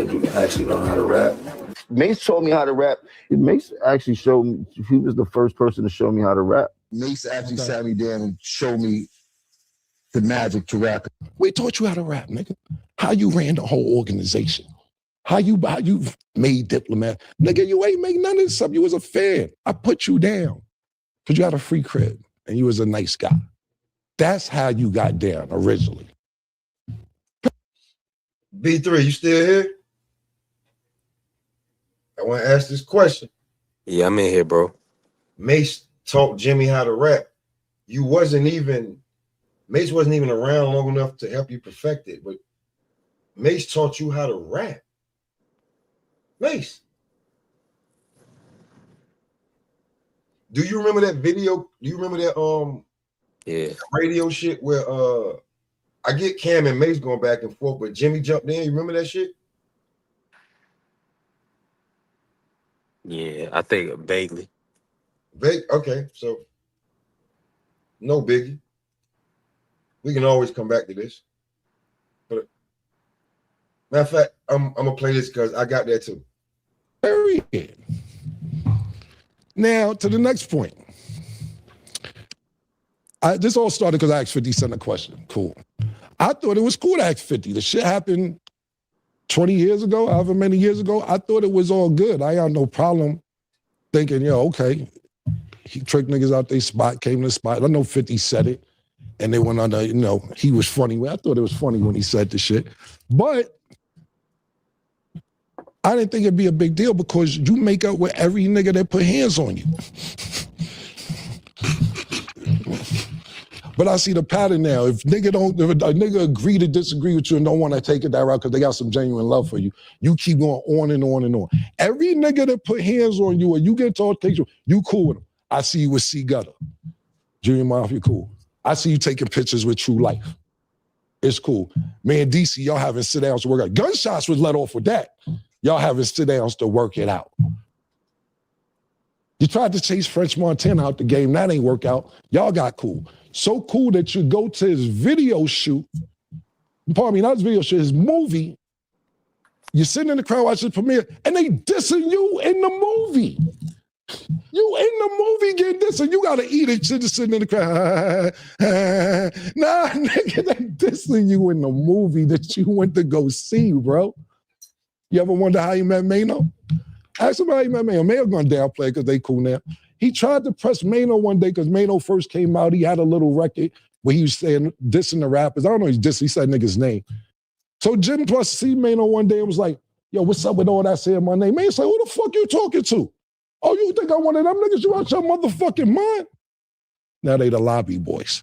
to rap. Mase taught me how to rap. Mase actually showed me, he was the first person to show me how to rap. Mase actually sat me down and showed me the magic to rap. We taught you how to rap, nigga. How you ran the whole organization. How you made Diplomat. Nigga, you ain't make none of this stuff. You was a fan. I put you down because you had a free crib and you was a nice guy. That's how you got down originally. B3, you still here? I want to ask this question. Yeah, I'm in here, bro. Mase taught Jimmy how to rap. Mase wasn't even around long enough to help you perfect it, but Mase taught you how to rap. Mase. Do you remember that video? Do you remember that radio shit where I get Cam and Mase going back and forth, but Jimmy jumped in? You remember that shit? Yeah, I think vaguely. Okay, so no biggie. We can always come back to this. But matter of fact, I'm gonna play this because I got that too. Period. Now to the next point. This all started because I asked 50 Cent a question. Cool. I thought it was cool to ask 50. The shit happened 20 years ago, however many years ago. I thought it was all good. I had no problem thinking, yo, okay. He tricked niggas out their spot, came to the spot. I know 50 said it, and they went on the, he was funny. I thought it was funny when he said the shit. But I didn't think it'd be a big deal because you make up with every nigga that put hands on you. But I see the pattern now. If a nigga agree to disagree with you and don't want to take it that route because they got some genuine love for you, you keep going on and on and on. Every nigga that put hands on you or you get to altercation, you cool with him. I see you with C Gutter. Junior Mafia, cool. I see you taking pictures with True Life. It's cool. Man, DC, y'all having sit-downs to work out. Gunshots was let off with that. Y'all having sit-downs to work it out. You tried to chase French Montana out the game. That ain't work out. Y'all got cool. So cool that you go to his video shoot. Pardon me, not his video shoot, his movie. You're sitting in the crowd watching the premiere, and they dissing you in the movie. You in the movie getting dissing. You got to eat it. You're just sitting in the crowd. Nah, nigga, they dissing you in the movie that you went to go see, bro. You ever wonder how you met Mano? Ask him how he met Mano. Mano gonna downplay because they cool now. He tried to press Mano one day because Mano first came out. He had a little record where he was saying, dissing the rappers. I don't know, he's dissing. He said nigga's name. So Jim Plus see Mano one day and was like, yo, what's up with all that saying my name? Mano said, who the fuck you talking to? Oh, you think I'm one of them niggas? You out your motherfucking mind? Now they the lobby boys.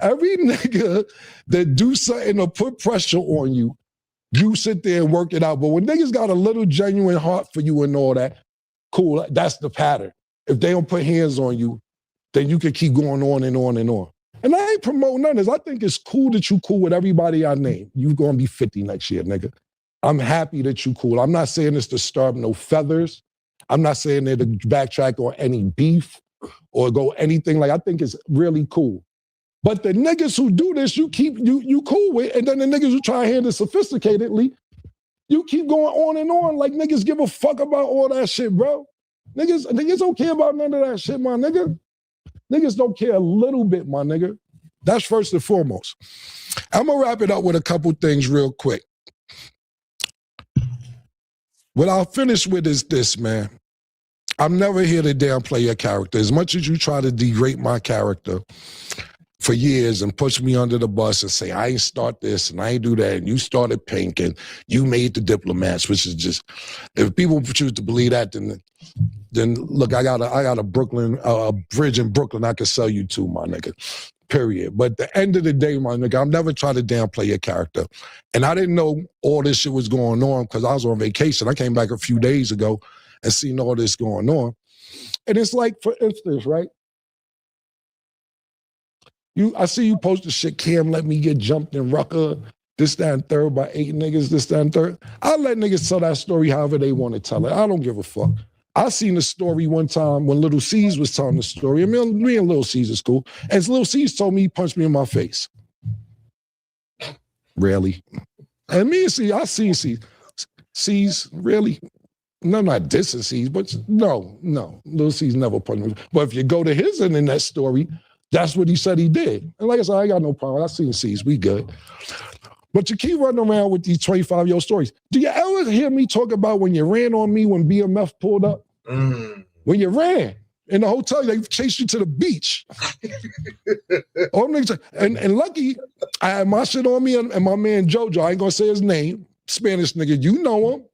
Every nigga that do something to put pressure on you, you sit there and work it out. But when niggas got a little genuine heart for you and all that, cool, that's the pattern. If they don't put hands on you, then you can keep going on and on and on. And I ain't promoting none of this. I think it's cool that you cool with everybody I name. You gonna be 50 next year, nigga. I'm happy that you cool. I'm not saying this to stir up no feathers. I'm not saying that to backtrack on any beef or go anything like. I think it's really cool. But the niggas who do this, you cool with, and then the niggas who try to handle it sophisticatedly, you keep going on and on like niggas give a fuck about all that shit, bro. Niggas don't care about none of that shit, my nigga. Niggas don't care a little bit, my nigga. That's first and foremost. I'm gonna wrap it up with a couple things real quick. What I'll finish with is this, man. I'm never here to downplay your character. As much as you try to degrade my character for years and push me under the bus and say, I ain't start this and I ain't do that, and you started Pink and you made the Diplomats, which is just, if people choose to believe that, then look, I got a bridge in Brooklyn I could sell you to, my nigga. Period. But at the end of the day, my nigga, I'm never trying to downplay your character. And I didn't know all this shit was going on because I was on vacation. I came back a few days ago and seen all this going on. And it's like, for instance, right? I see you post the shit, Cam let me get jumped in Rucker, this, that, and third by 8 niggas, this, that, and third. I'll let niggas tell that story however they want to tell it. I don't give a fuck. I seen the story one time when Little C's was telling the story. I mean, me and Little C's is cool. And Little C's told me he punched me in my face. Really? And me and C, I seen C's. C's, really? No, not dissing C's, but no. Little C's never punched me. But if you go to his end in that story, that's what he said he did. And like I said, I ain't got no problem. I seen C's, we good. But you keep running around with these 25-year-old stories. Do you ever hear me talk about when you ran on me when BMF pulled up? When you ran in the hotel, they chased you to the beach. And lucky, I had my shit on me and my man JoJo, I ain't gonna say his name, Spanish nigga, you know him.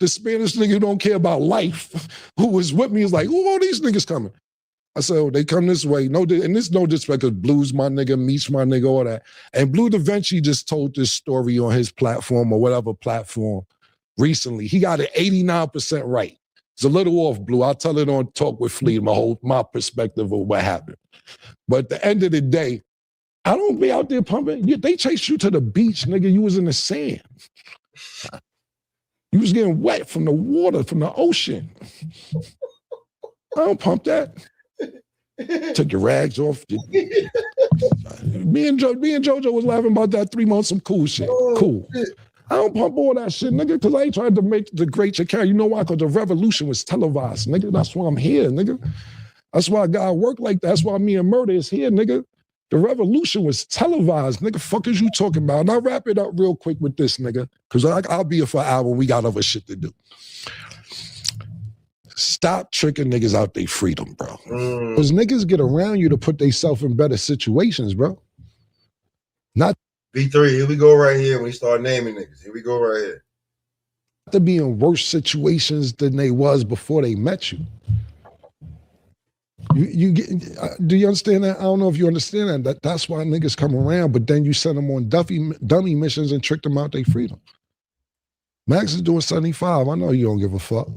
The Spanish nigga who don't care about life, who was with me, is like, who all these niggas coming? I said, oh, they come this way. No, and this no disrespect, because Blue's my nigga, Meets my nigga, all that. And Blue Da Vinci just told this story on his platform or whatever platform recently. He got it 89% right. It's a little off, Blue. I'll tell it on Talk with Fleet, my perspective of what happened. But at the end of the day, I don't be out there pumping. They chased you to the beach, nigga. You was in the sand. You was getting wet from the water, from the ocean. I don't pump that. Took your rags off. Me and JoJo was laughing about that 3 months, some cool shit. Cool. I don't pump all that shit, nigga, because I ain't trying to degrade your character. You know why? Because the revolution was televised, nigga. That's why I'm here, nigga. That's why I gotta work like that. That's why me and Murder is here, nigga. The revolution was televised, nigga. Fuck is you talking about? And I'll wrap it up real quick with this, nigga, because I'll be here for an hour. We got other shit to do. Stop tricking niggas out their freedom, bro. Because niggas get around you to put themselves in better situations, bro. Not B3, here we go right here when we start naming niggas. Here we go right here. to be in worse situations than they was before they met you. You get, do you understand that? I don't know if you understand that. That's why niggas come around, but then you send them on dummy missions and trick them out their freedom. Max is doing 75. I know you don't give a fuck.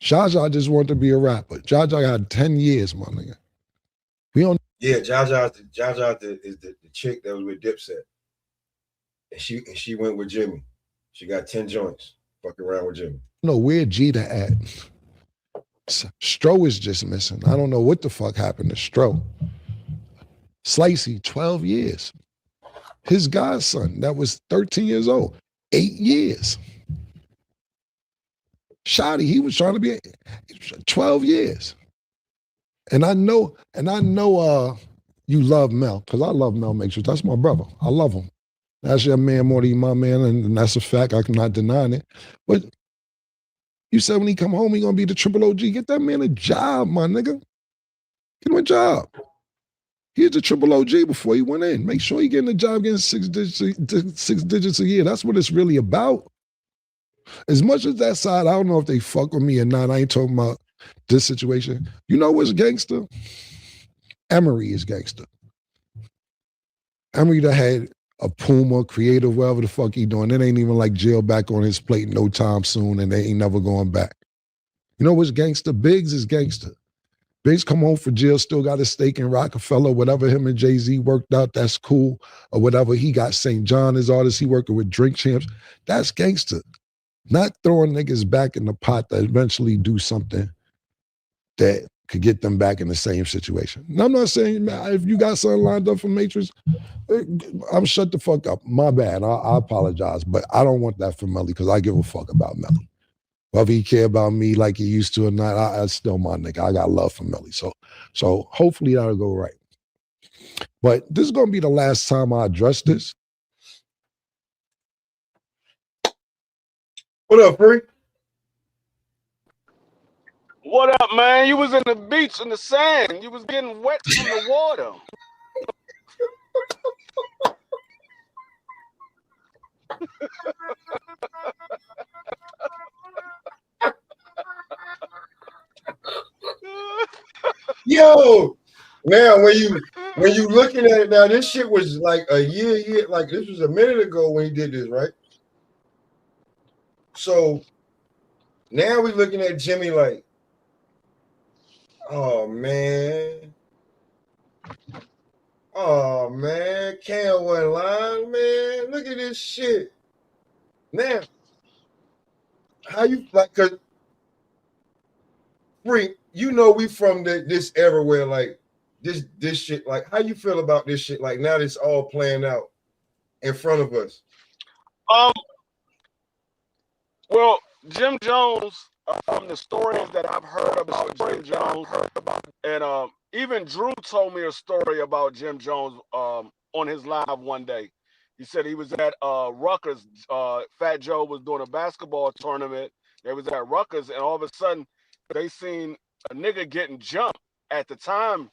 Jaja just wanted to be a rapper. Jaja had 10 years, my nigga. We don't. Yeah, Jaja is the chick that was with Dipset. And she went with Jimmy. She got 10 joints. Fucking around with Jimmy. know where Jeter at. Stro is just missing. I don't know what the fuck happened to Stro. Slicey, 12 years. His godson, that was 13 years old, 8 years. Shotty, he was trying to be 12 years. And I know you love Mel, because I love Mel Matrix. That's my brother. I love him. That's your man more than my man, and that's a fact. I'm not denying it. But you said when he come home, he gonna be the triple OG. Get that man a job, my nigga. Get him a job. He's the triple OG before he went in. Make sure he getting a job, getting six digits a year. That's what it's really about. As much as that side, I don't know if they fuck with me or not. I ain't talking about this situation. You know what's gangster? Emery is gangster. Emery the head of Puma, creative, whatever the fuck he doing. It ain't even like jail back on his plate no time soon, and they ain't never going back. You know what's gangster? Biggs is gangster. Biggs come home for jail, still got a stake in Rockefeller, whatever him and Jay-Z worked out, that's cool. Or whatever, he got St. John as artist, he working with Drink Champs. That's gangster. Not throwing niggas back in the pot that eventually do something that could get them back in the same situation. And I'm not saying, man, if you got something lined up for Matrix, I'm shut the fuck up. My bad. I apologize, but I don't want that for Melly because I give a fuck about Melly. Whether he care about me like he used to or not, I still my nigga. I got love for Melly. So hopefully that'll go right. But this is gonna be the last time I address this. What up, Free? What up, man? You was in the beach in the sand. You was getting wet from the water. Yo, now when you looking at it now, this shit was like a year, like this was a minute ago when he did this, right? So now we looking at Jimmy like, oh man, Cam wasn't lying, man. Look at this shit. Now, how you like? Cause Free, you know we from this era where like this shit. Like, how you feel about this shit? Like now, it's all playing out in front of us. Well, Jim Jones, from the stories that I've heard about Jim Jones, and even Drew told me a story about Jim Jones on his live one day. He said he was at Rutgers. Fat Joe was doing a basketball tournament. They was at Rutgers, and all of a sudden, they seen a nigga getting jumped. At the time,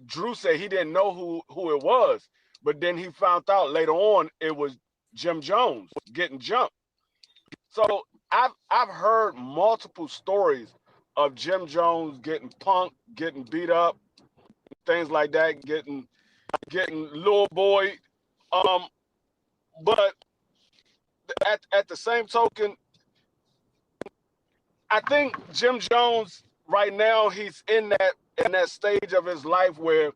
Drew said he didn't know who it was, but then he found out later on it was Jim Jones getting jumped. So I've heard multiple stories of Jim Jones getting punked, getting beat up, things like that, getting little boy. But at the same token, I think Jim Jones right now he's in that stage of his life where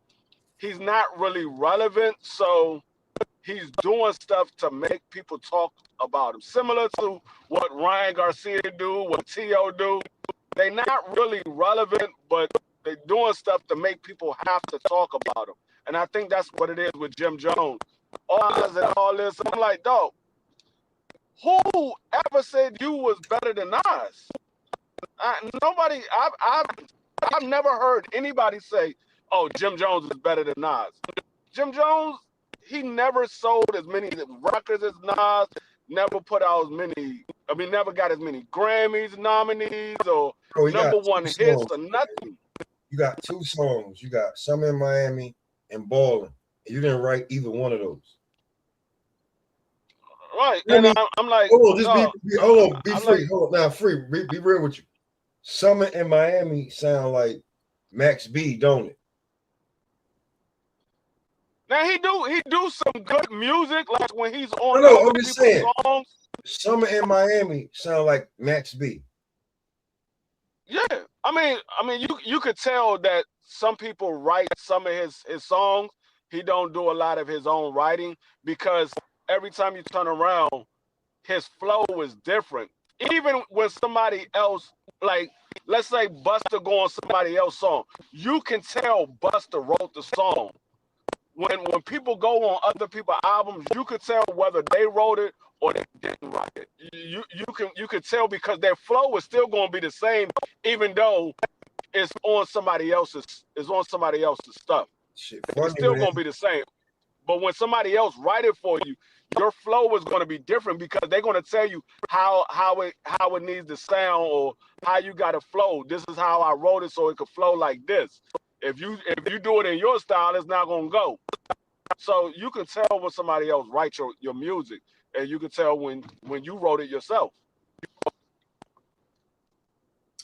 he's not really relevant. So he's doing stuff to make people talk about him. Similar to what Ryan Garcia do, what T.O. do. They're not really relevant, but they're doing stuff to make people have to talk about him. And I think that's what it is with Jim Jones. All this, I'm like, dog, who ever said you was better than Nas? Nobody, I've never heard anybody say, oh, Jim Jones is better than Nas. Jim Jones, he never sold as many records as Nas, never put out as many, never got as many Grammys nominees or number one hits or nothing. You got 2 songs. You got Summer in Miami and Ballin'. You didn't write either one of those. Right. And I'm like, hold on, be free. Hold on, now Free, be real with you. Summer in Miami sound like Max B, don't it? Now he do some good music, like when he's on. No, I'm just saying. Songs. Summer in Miami sound like Max B. Yeah, I mean, you could tell that some people write some of his songs. He don't do a lot of his own writing because every time you turn around, his flow is different. Even when somebody else, like let's say Busta go on somebody else's song, you can tell Busta wrote the song. When people go on other people's albums, you could tell whether they wrote it or they didn't write it. You can tell because their flow is still going to be the same, even though it's on somebody else's stuff. It's still going to be the same. But when somebody else write it for you, your flow is going to be different because they're going to tell you how it needs to sound or how you got to flow. This is how I wrote it so it could flow like this. If you do it in your style, it's not going to go. So you can tell when somebody else writes your music, and you can tell when you wrote it yourself.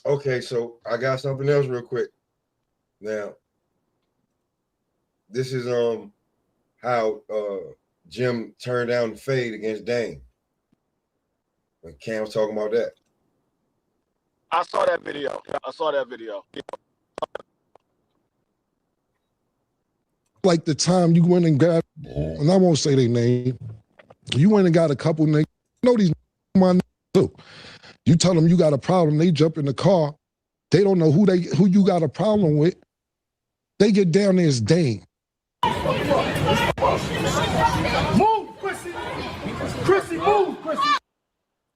Okay, so I got something else real quick. Now, This is how Jim turned down the fade against Dame. When Cam was talking about that. I saw that video. I saw that video. Like the time you went and got, and I won't say their name, you went and got a couple niggas. You know these my niggas too. You tell them you got a problem, they jump in the car. They don't know who you got a problem with. They get down there as Dame. Move, Chrissy. Chrissy, move, Chrissy.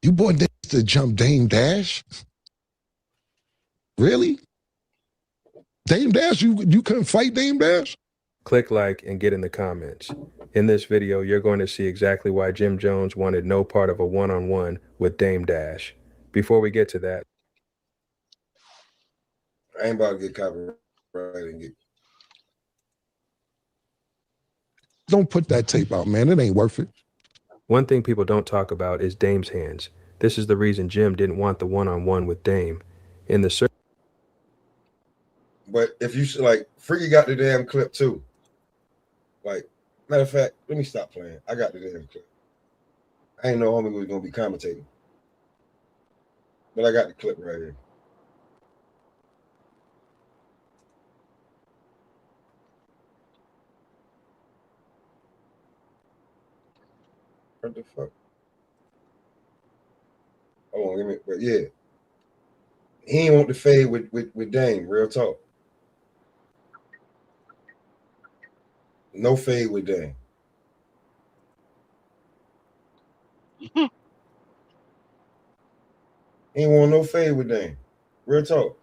You bought Dame to jump Dame Dash? Really? Dame Dash? You couldn't fight Dame Dash? Click like and get in the comments. In this video, you're going to see exactly why Jim Jones wanted no part of a one-on-one with Dame Dash. Before we get to that, I ain't about to get copyrighted and get. Don't put that tape out, man. It ain't worth it. one thing people don't talk about is Dame's hands. This is the reason Jim didn't want the one-on-one with Dame. In the But if you like, Freaky got the damn clip too. Like, matter of fact, let me stop playing. I got the damn clip. I ain't know homie was gonna be commentating, but I got the clip right here. What the fuck? Hold on, give me. But yeah, he ain't want to fade with Dame. Real talk. No fade with Dame. He ain't want no fade with Dame. Real talk.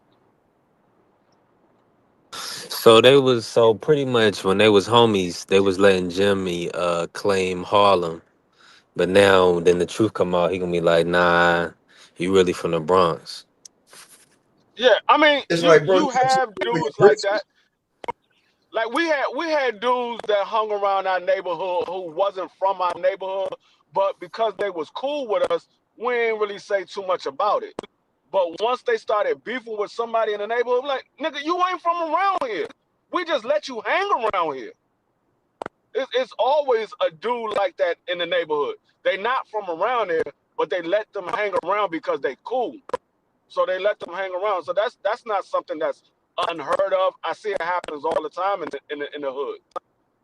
So pretty much when they was homies, they was letting Jimmy claim Harlem. But now then the truth come out, he gonna be like, nah, he really from the Bronx. Yeah, I mean, It's you, like, bro, you have dudes like that. Like we had dudes that hung around our neighborhood who wasn't from our neighborhood, but because they was cool with us, we ain't really say too much about it. But once they started beefing with somebody in the neighborhood, like, nigga, you ain't from around here. We just let you hang around here. It's always a dude like that in the neighborhood. They not from around there, but they let them hang around because they cool. So they let them hang around. So that's not something that's unheard of. I see it happens all the time in the hood.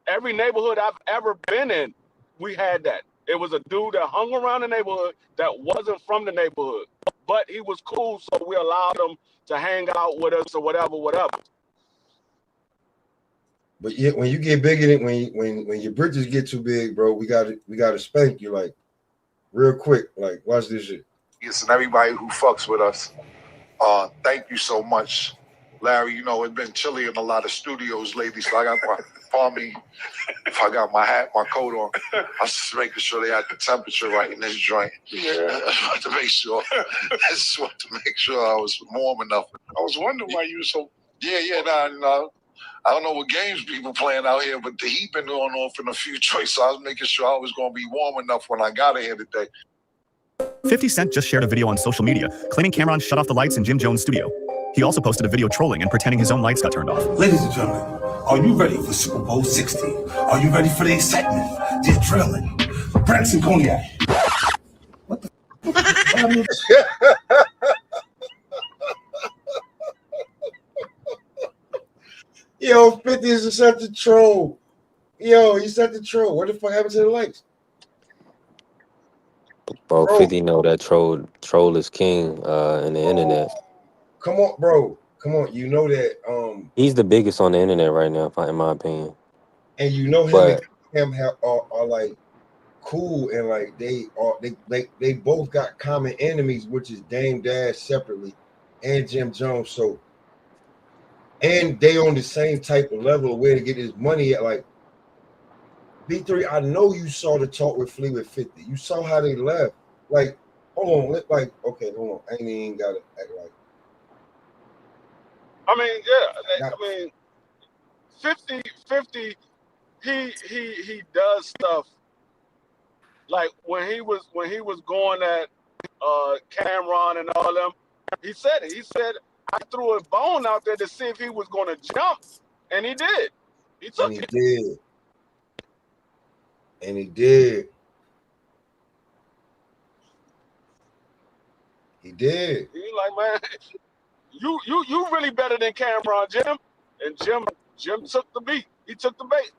Every neighborhood I've ever been in, we had that. It was a dude that hung around the neighborhood that wasn't from the neighborhood, but he was cool, so we allowed him to hang out with us or whatever. But yeah, when you get bigger than when your britches get too big, bro, we gotta spank you like real quick. Like, watch this shit. Yes, and everybody who fucks with us, thank you so much, Larry. You know, it's been chilly in a lot of studios lately, so I got if I got my hat, my coat on, I was just making sure they had the temperature right in this joint. Yeah, I just wanted to make sure. I was warm enough. I was wondering why you were so. Nah. I don't know what games people playing out here, but the heat been going off in a few choices. So I was making sure I was going to be warm enough when I got here today. 50 Cent just shared a video on social media claiming Cameron shut off the lights in Jim Jones' studio. He also posted a video trolling and pretending his own lights got turned off. Ladies and gentlemen, are you ready for Super Bowl 60? Are you ready for the excitement, the adrenaline, Branson Cognac? What the Yo, 50 is such a troll. Yo, he's such a troll. What the fuck happened to the lights? Bro, 50 know that troll is king in the internet. Come on, bro. Come on. You know that He's the biggest on the internet right now, in my opinion. and you know him But and him are like cool, and like they both got common enemies, which is Dame Dash separately and Jim Jones. So and they on the same type of level of where to get his money at. Like B3, I know you saw the talk with Flea with 50. You saw how they left. Like, hold on, okay, hold on. I ain't even gotta act like. I mean, yeah. I mean, 50, he does stuff like when he was going at Cameron and all them. He said it. He said, I threw a bone out there to see if he was going to jump, and he did. He took and he it. did. And he did. He did. He like, man, you really better than Cameron, Jim. And Jim took the beat. He took the bait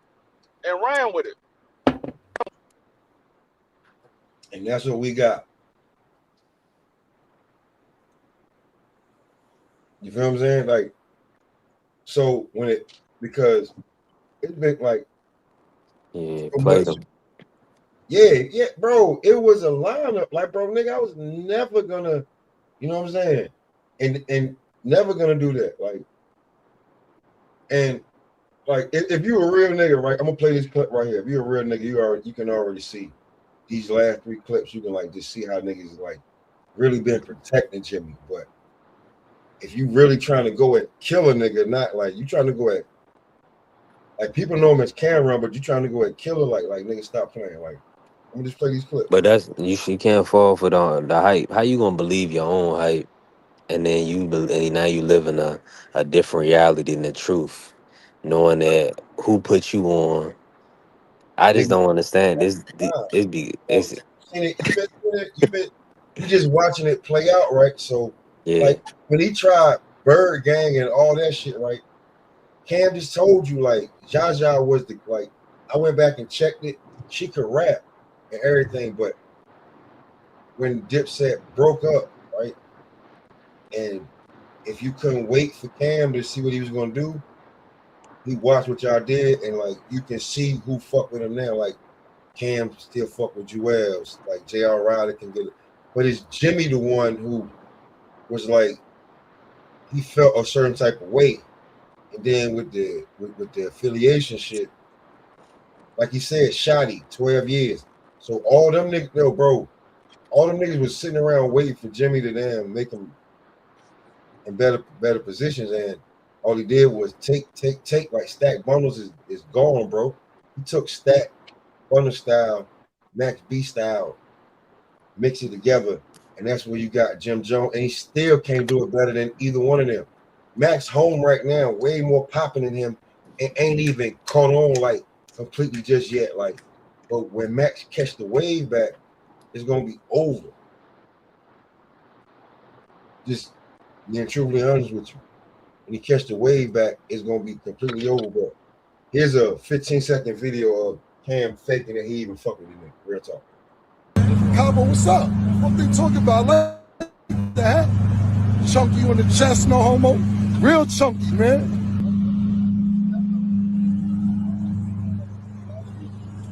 and ran with it. And that's what we got. You feel what I'm saying? Like, so because it's been like Yeah, so played much. him. Yeah, bro. It was a lineup. Like, bro, nigga, I was never gonna, you know what I'm saying? And never gonna do that. Like, and like if you're a real nigga, right? I'm gonna play this clip right here. If you're a real nigga, you can already see these last 3 clips. You can like just see how niggas like really been protecting Jimmy. But if you really trying to go at kill a nigga, not like you trying to go at like people know him as Cameron, but you trying to go at killer, like nigga, stop playing. Like, I'm gonna just play these clips. But that's you can't fall for the hype. How you gonna believe your own hype, and then now you live in a different reality than the truth, knowing that who put you on. I just Nigga, don't understand this. It's you just watching it play out, right? So yeah. like when he tried Bird Gang and all that shit, right? Cam just told you like Jaja was the like I went back and checked it. She could rap and everything, but when Dipset broke up, right? And if you couldn't wait for Cam to see what he was gonna do, he watched what y'all did, and like you can see who fuck with him now. Like Cam still fuck with Jewels, like J.R. Ryder can get it. But it's Jimmy the one who was like he felt a certain type of way. And then with the affiliation shit, like he said, Shotty, 12 years. So all them niggas, no, bro, all them niggas was sitting around waiting for Jimmy to damn make them in better positions. And all he did was take, like Stack Bundles is gone, bro. He took Stack Bundle style, Max B style, mix it together. And that's where you got Jim Jones. And he still can't do it better than either one of them. Max home right now, way more popping than him, and ain't even caught on like completely just yet. Like, but when Max catch the wave back, it's gonna be over. Just being truly honest with you. When he catch the wave back, it's gonna be completely over. But here's a 15-second video of Cam faking that he even fucking with him. Real talk. Cabo, what's up? What they talking about? Like that? Chunky on the chest, no homo. Real chunky, man.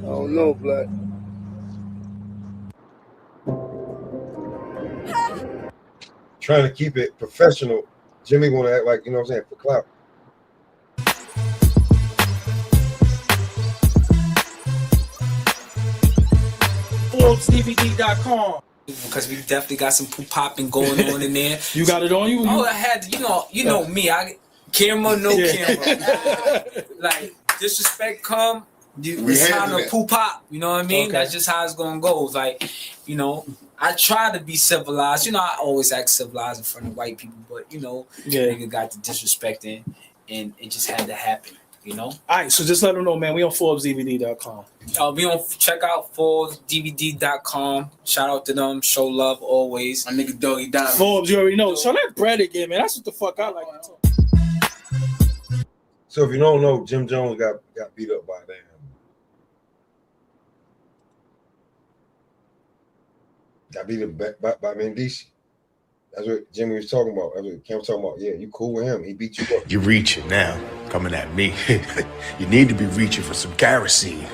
I don't know, Black. Trying to keep it professional. Jimmy want to act like, you know what I'm saying, for clout. ForbesDVD.com. Because we definitely got some popping going on in there. You got it on you? Oh, I had, you know me. Camera, no camera. Like, disrespect come, it's time to pop. You know what I mean? Okay. That's just how it's gonna go. Like, I try to be civilized. I always act civilized in front of white people, but nigga got the disrespecting, and it just had to happen. All right, so just let them know, man. We on ForbesDVD.com. We on check out ForbesDVD.com. Shout out to them. Show love always. My nigga Doggy Diamond. Forbes, you already know. So that bread again, man. That's what the fuck I like to talk. So if you don't know, Jim Jones got beat up by got beat up by Mendici. That's what Jimmy was talking about. That's what Cam was talking about. Yeah, you cool with him. He beat you up. You're reaching now, coming at me. You need to be reaching for some kerosene.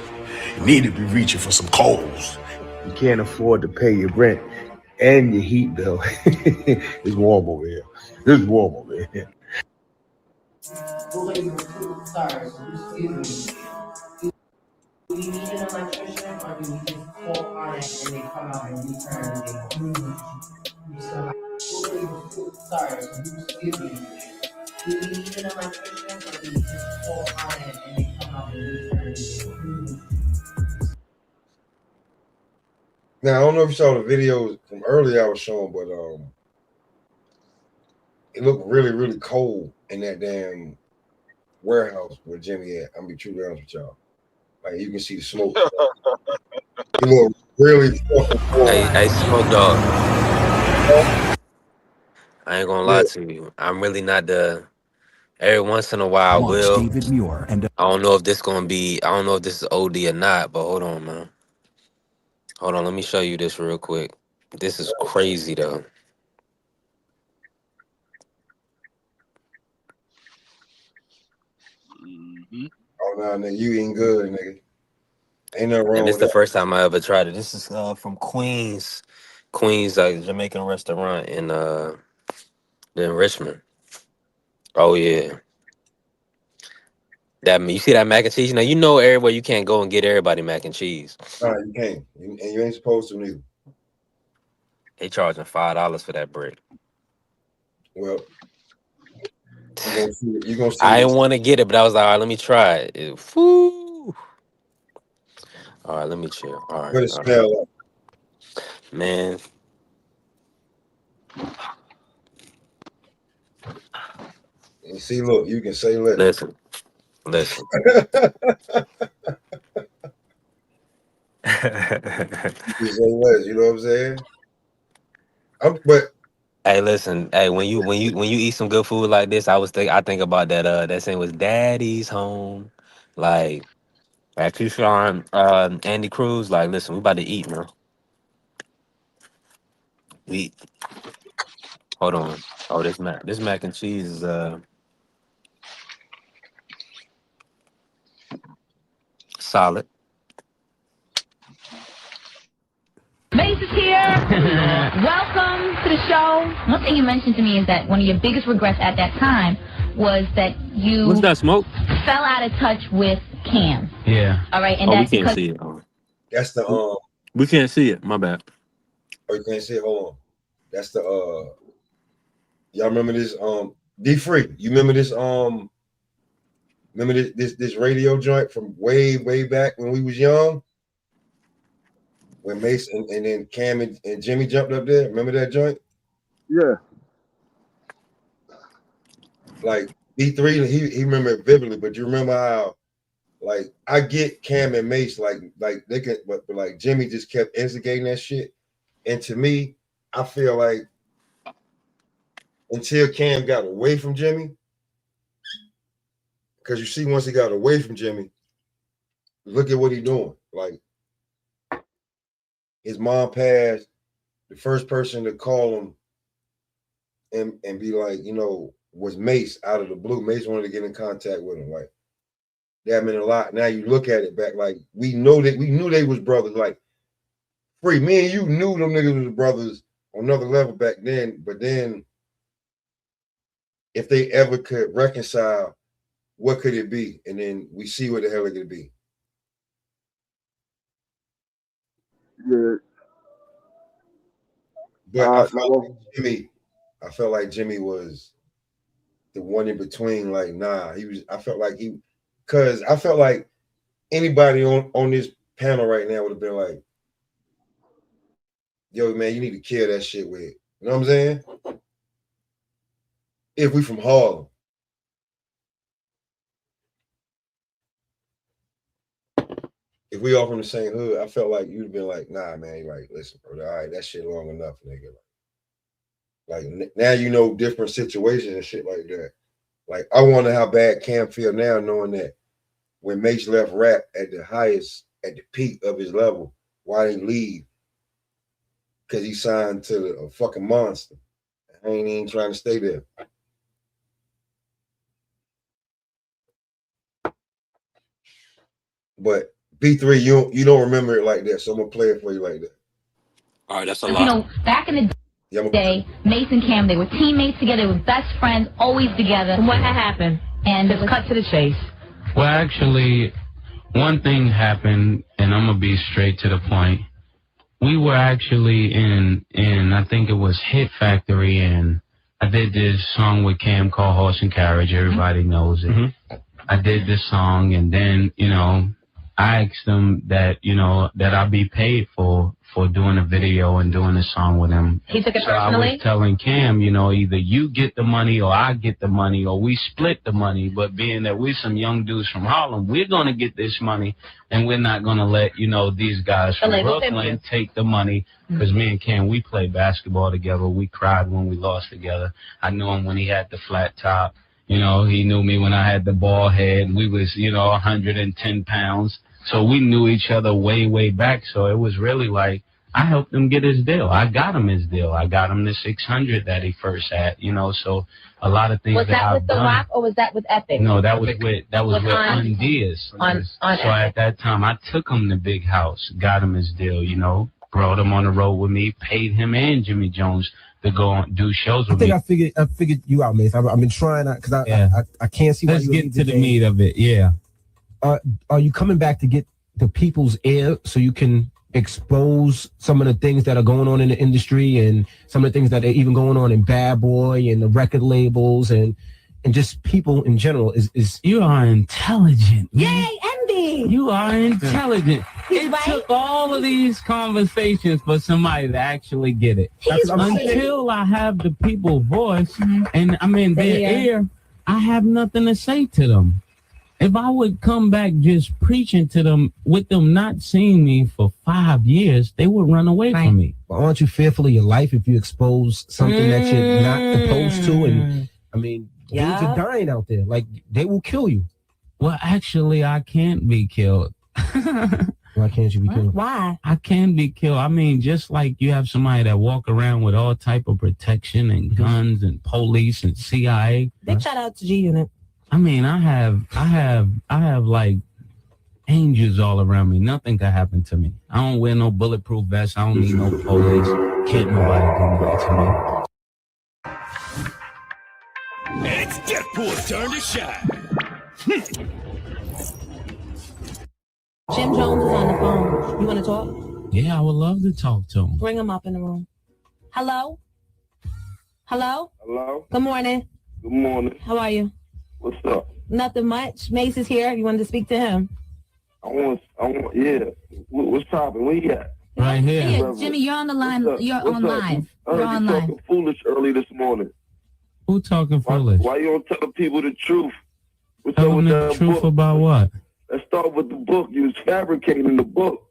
You need to be reaching for some coals. You can't afford to pay your rent and your heat bill. It's warm over here. It's warm over here. Sorry, excuse me. Do we need an electrician or do we just call on it and they come out and return and they sorry, excuse me. Do we need an electrician or do we just call on it and they come out and return and Now I don't know if you saw the videos from earlier I was showing, but it looked really, really cold in that damn warehouse where Jimmy at. I'm gonna be truly honest with y'all. Like you can see the smoke. He look really fucking cool. Hey, Smoke Dog. I ain't gonna lie to you. I'm really not the. Every once in a while, I will. David Muir and I don't know if this gonna be. I don't know if this is OD or not. But hold on, man. Hold on. Let me show you this real quick. This is crazy though. Oh no, nigga, you eating good, nigga. Ain't nothing wrong And this with the that. first time I ever tried it. This is from Queens, like Jamaican restaurant in Richmond. Oh yeah. You see that mac and cheese? Now you know everywhere you can't go and get everybody mac and cheese. Nah, you can't. And you ain't supposed to neither. They charging $5 for that brick. Well, you gonna see I didn't want to get it, but I was like, all right, let me try it. Whew. All right, let me chill. All right. What it smell like? Man. You see, look, you can say less. Listen. You can say less, you know what I'm saying? But hey, listen. Hey, when you eat some good food like this, I think about that saying was Daddy's home. Like Keyshawn, Andy Cruz, like, listen, we about to eat, man. We hold on. Oh, this mac and cheese is solid. Mase is here. Welcome to the show. One thing you mentioned to me is that one of your biggest regrets at that time was that you What's that, Smoke? fell out of touch with Cam. Yeah. All right, and we that's can't because see it. that's the We can't see it. My bad. Oh, you can't see it. Hold on. That's the y'all remember this D Free? You remember this remember this radio joint from way back when we was young? When Mase and then Cam and Jimmy jumped up there. Remember that joint? Yeah. Like B3, he remember it vividly, but you remember how like I get Cam and Mase like they could, but like Jimmy just kept instigating that shit. And to me, I feel like until Cam got away from Jimmy, because you see, once he got away from Jimmy, look at what he doing. Like his mom passed, the first person to call him and be like, you know, was Mase out of the blue. Mase wanted to get in contact with him. Like that meant a lot. Now you look at it back, like we knew they was brothers. Like Free, me and you knew them niggas was brothers on another level back then. But then if they ever could reconcile, what could it be? And then we see what the hell it could be. Yeah. But I felt like Jimmy was the one in between. Like, nah, I felt like anybody on this panel right now would have been like, yo, man, you need to kill that shit with. You know what I'm saying? If we from Harlem. If we all from the same hood, I felt like you'd have been like, nah, man, like, listen, bro, all right, that shit long enough, nigga. Like now you know different situations and shit like that. Like, I wonder how bad Cam feel now knowing that when Mase left rap at the peak of his level, why didn't he leave? Because he signed to a fucking monster. I ain't even trying to stay there. But B3, you don't remember it like that, so I'm gonna play it for you like that. All right, that's a you lot. know, back in the day, Mase and Cam, they were teammates together, they were best friends, always together. And what had happened? And just cut to the chase. Well, actually, one thing happened, and I'm gonna be straight to the point. We were actually in I think it was Hit Factory, and I did this song with Cam called Horse and Carriage. Everybody knows it. I did this song, and then, you know, I asked him that, you know, that I be paid for doing a video and doing a song with him. He took it So I personally? was telling Cam, you know, either you get the money or I get the money or we split the money. But being that we're some young dudes from Harlem, we're going to get this money and we're not going to let, you know, these guys from Brooklyn take the money. Because me and Cam, we played basketball together. We cried when we lost together. I knew him when he had the flat top. You know, he knew me when I had the bald head. We was, you know, 110 pounds. So we knew each other way, way back. So it was really like, I helped him get his deal. I got him his deal. I got him the 600 that he first had, you know, so a lot of things Was that I've with The done. Rock or was that with Epic? No, that was with Undias. On So at that time, I took him to Big House, got him his deal, you know, brought him on the road with me, paid him and Jimmy Jones to go on do shows with me. I figured you out, Mase. I've been trying because I can't see. Let's get to the meat of it. Yeah. Are you coming back to get the people's ear so you can expose some of the things that are going on in the industry and some of the things that are even going on in Bad Boy and the record labels and just people in general? Is you are intelligent. Yay, Envy! You are intelligent. It right. took all of these conversations for somebody to actually get it. Until I have the people's voice and I mean their ear, I have nothing to say to them. If I would come back just preaching to them with them not seeing me for 5 years, they would run away from me. But aren't you fearful of your life if you expose something that you're not opposed to? And I mean, dudes are dying out there. Like, they will kill you. Well, actually, I can't be killed. Why can't you be killed? Why? I can be killed. I mean, just like you have somebody that walk around with all type of protection and guns and police and CIA. Big shout out to G Unit. I mean, I have like angels all around me. Nothing can happen to me. I don't wear no bulletproof vest. I don't need no police. Can't nobody do nothing to me. It's Deadpool's turn to shine. Jim Jones is on the phone. You want to talk? Yeah, I would love to talk to him. Bring him up in the room. Hello? Hello? Hello? Good morning. Good morning. How are you? What's up? Nothing much. Mase is here. You wanted to speak to him? Yeah. What's poppin'? Where you at? Right here. Yeah, Jimmy, you're on the line. You're on live. You're on live. Talking foolish early this morning. Who talking foolish? Why you don't tell the people the truth? What's Tell up them with the that truth book? about what? Let's start with the book. You was fabricating the book.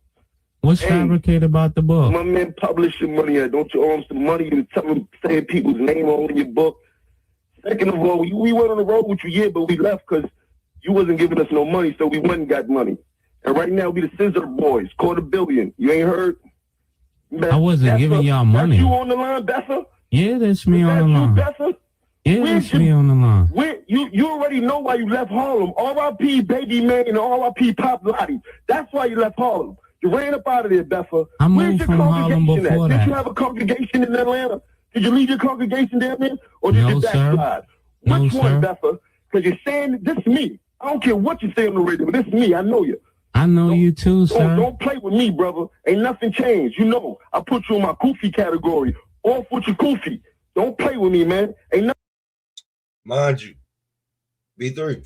What's fabricated about the book? My man publishing money. Don't you owe him some money? You saying people's name all in your book. Second of all, we went on the road with you, but we left because you wasn't giving us no money, so we went and got money. And right now, we the Scissor Boys, $250 million. You ain't heard? I wasn't giving y'all money. That's you on the line, Bessa? Yeah, that's me on the line. Bessa? Yeah, that's me on the line. You already know why you left Harlem. R.I.P. Baby Man and R.I.P. Pop Lottie. That's why you left Harlem. You ran up out of there, Bessa. I Where's moved your from Harlem congregation before at? that. Did you have a congregation in Atlanta? Did you leave your congregation down there? Or did No, you backslide? No, Which one, sir. Bessa? Because you're saying, this is me. I don't care what you say on the radio, but this is me. I know you. I know you too, sir. Don't play with me, brother. Ain't nothing changed. You know, I put you in my Koofy category. Off with your Koofy. Don't play with me, man. Ain't nothing. Mind you, B3.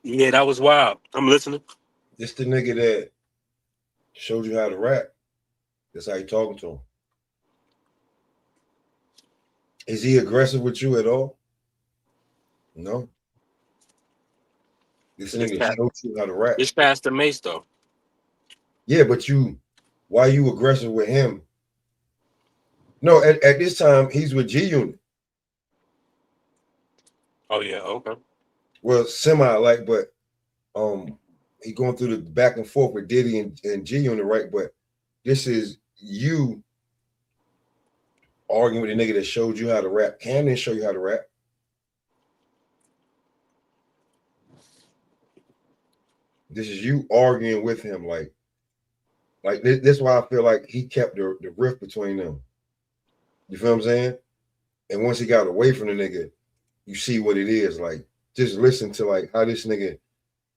Yeah, that was wild. I'm listening. This the nigga that showed you how to rap. That's how you talking to him. Is he aggressive with you at all? No. This nigga showed you how to rap. It's Pastor Mase, though. Yeah, but why you aggressive with him? No, at this time, he's with G Unit. Oh, yeah, okay. Well, semi-like, but he going through the back and forth with Diddy and G Unit, right? But this is you arguing with the nigga that showed you how to rap. Cam didn't show you how to rap. This is you arguing with him, like this. That's why I feel like he kept the rift between them. You feel what I'm saying? And once he got away from the nigga, you see what it is. Like, just listen to like how this nigga,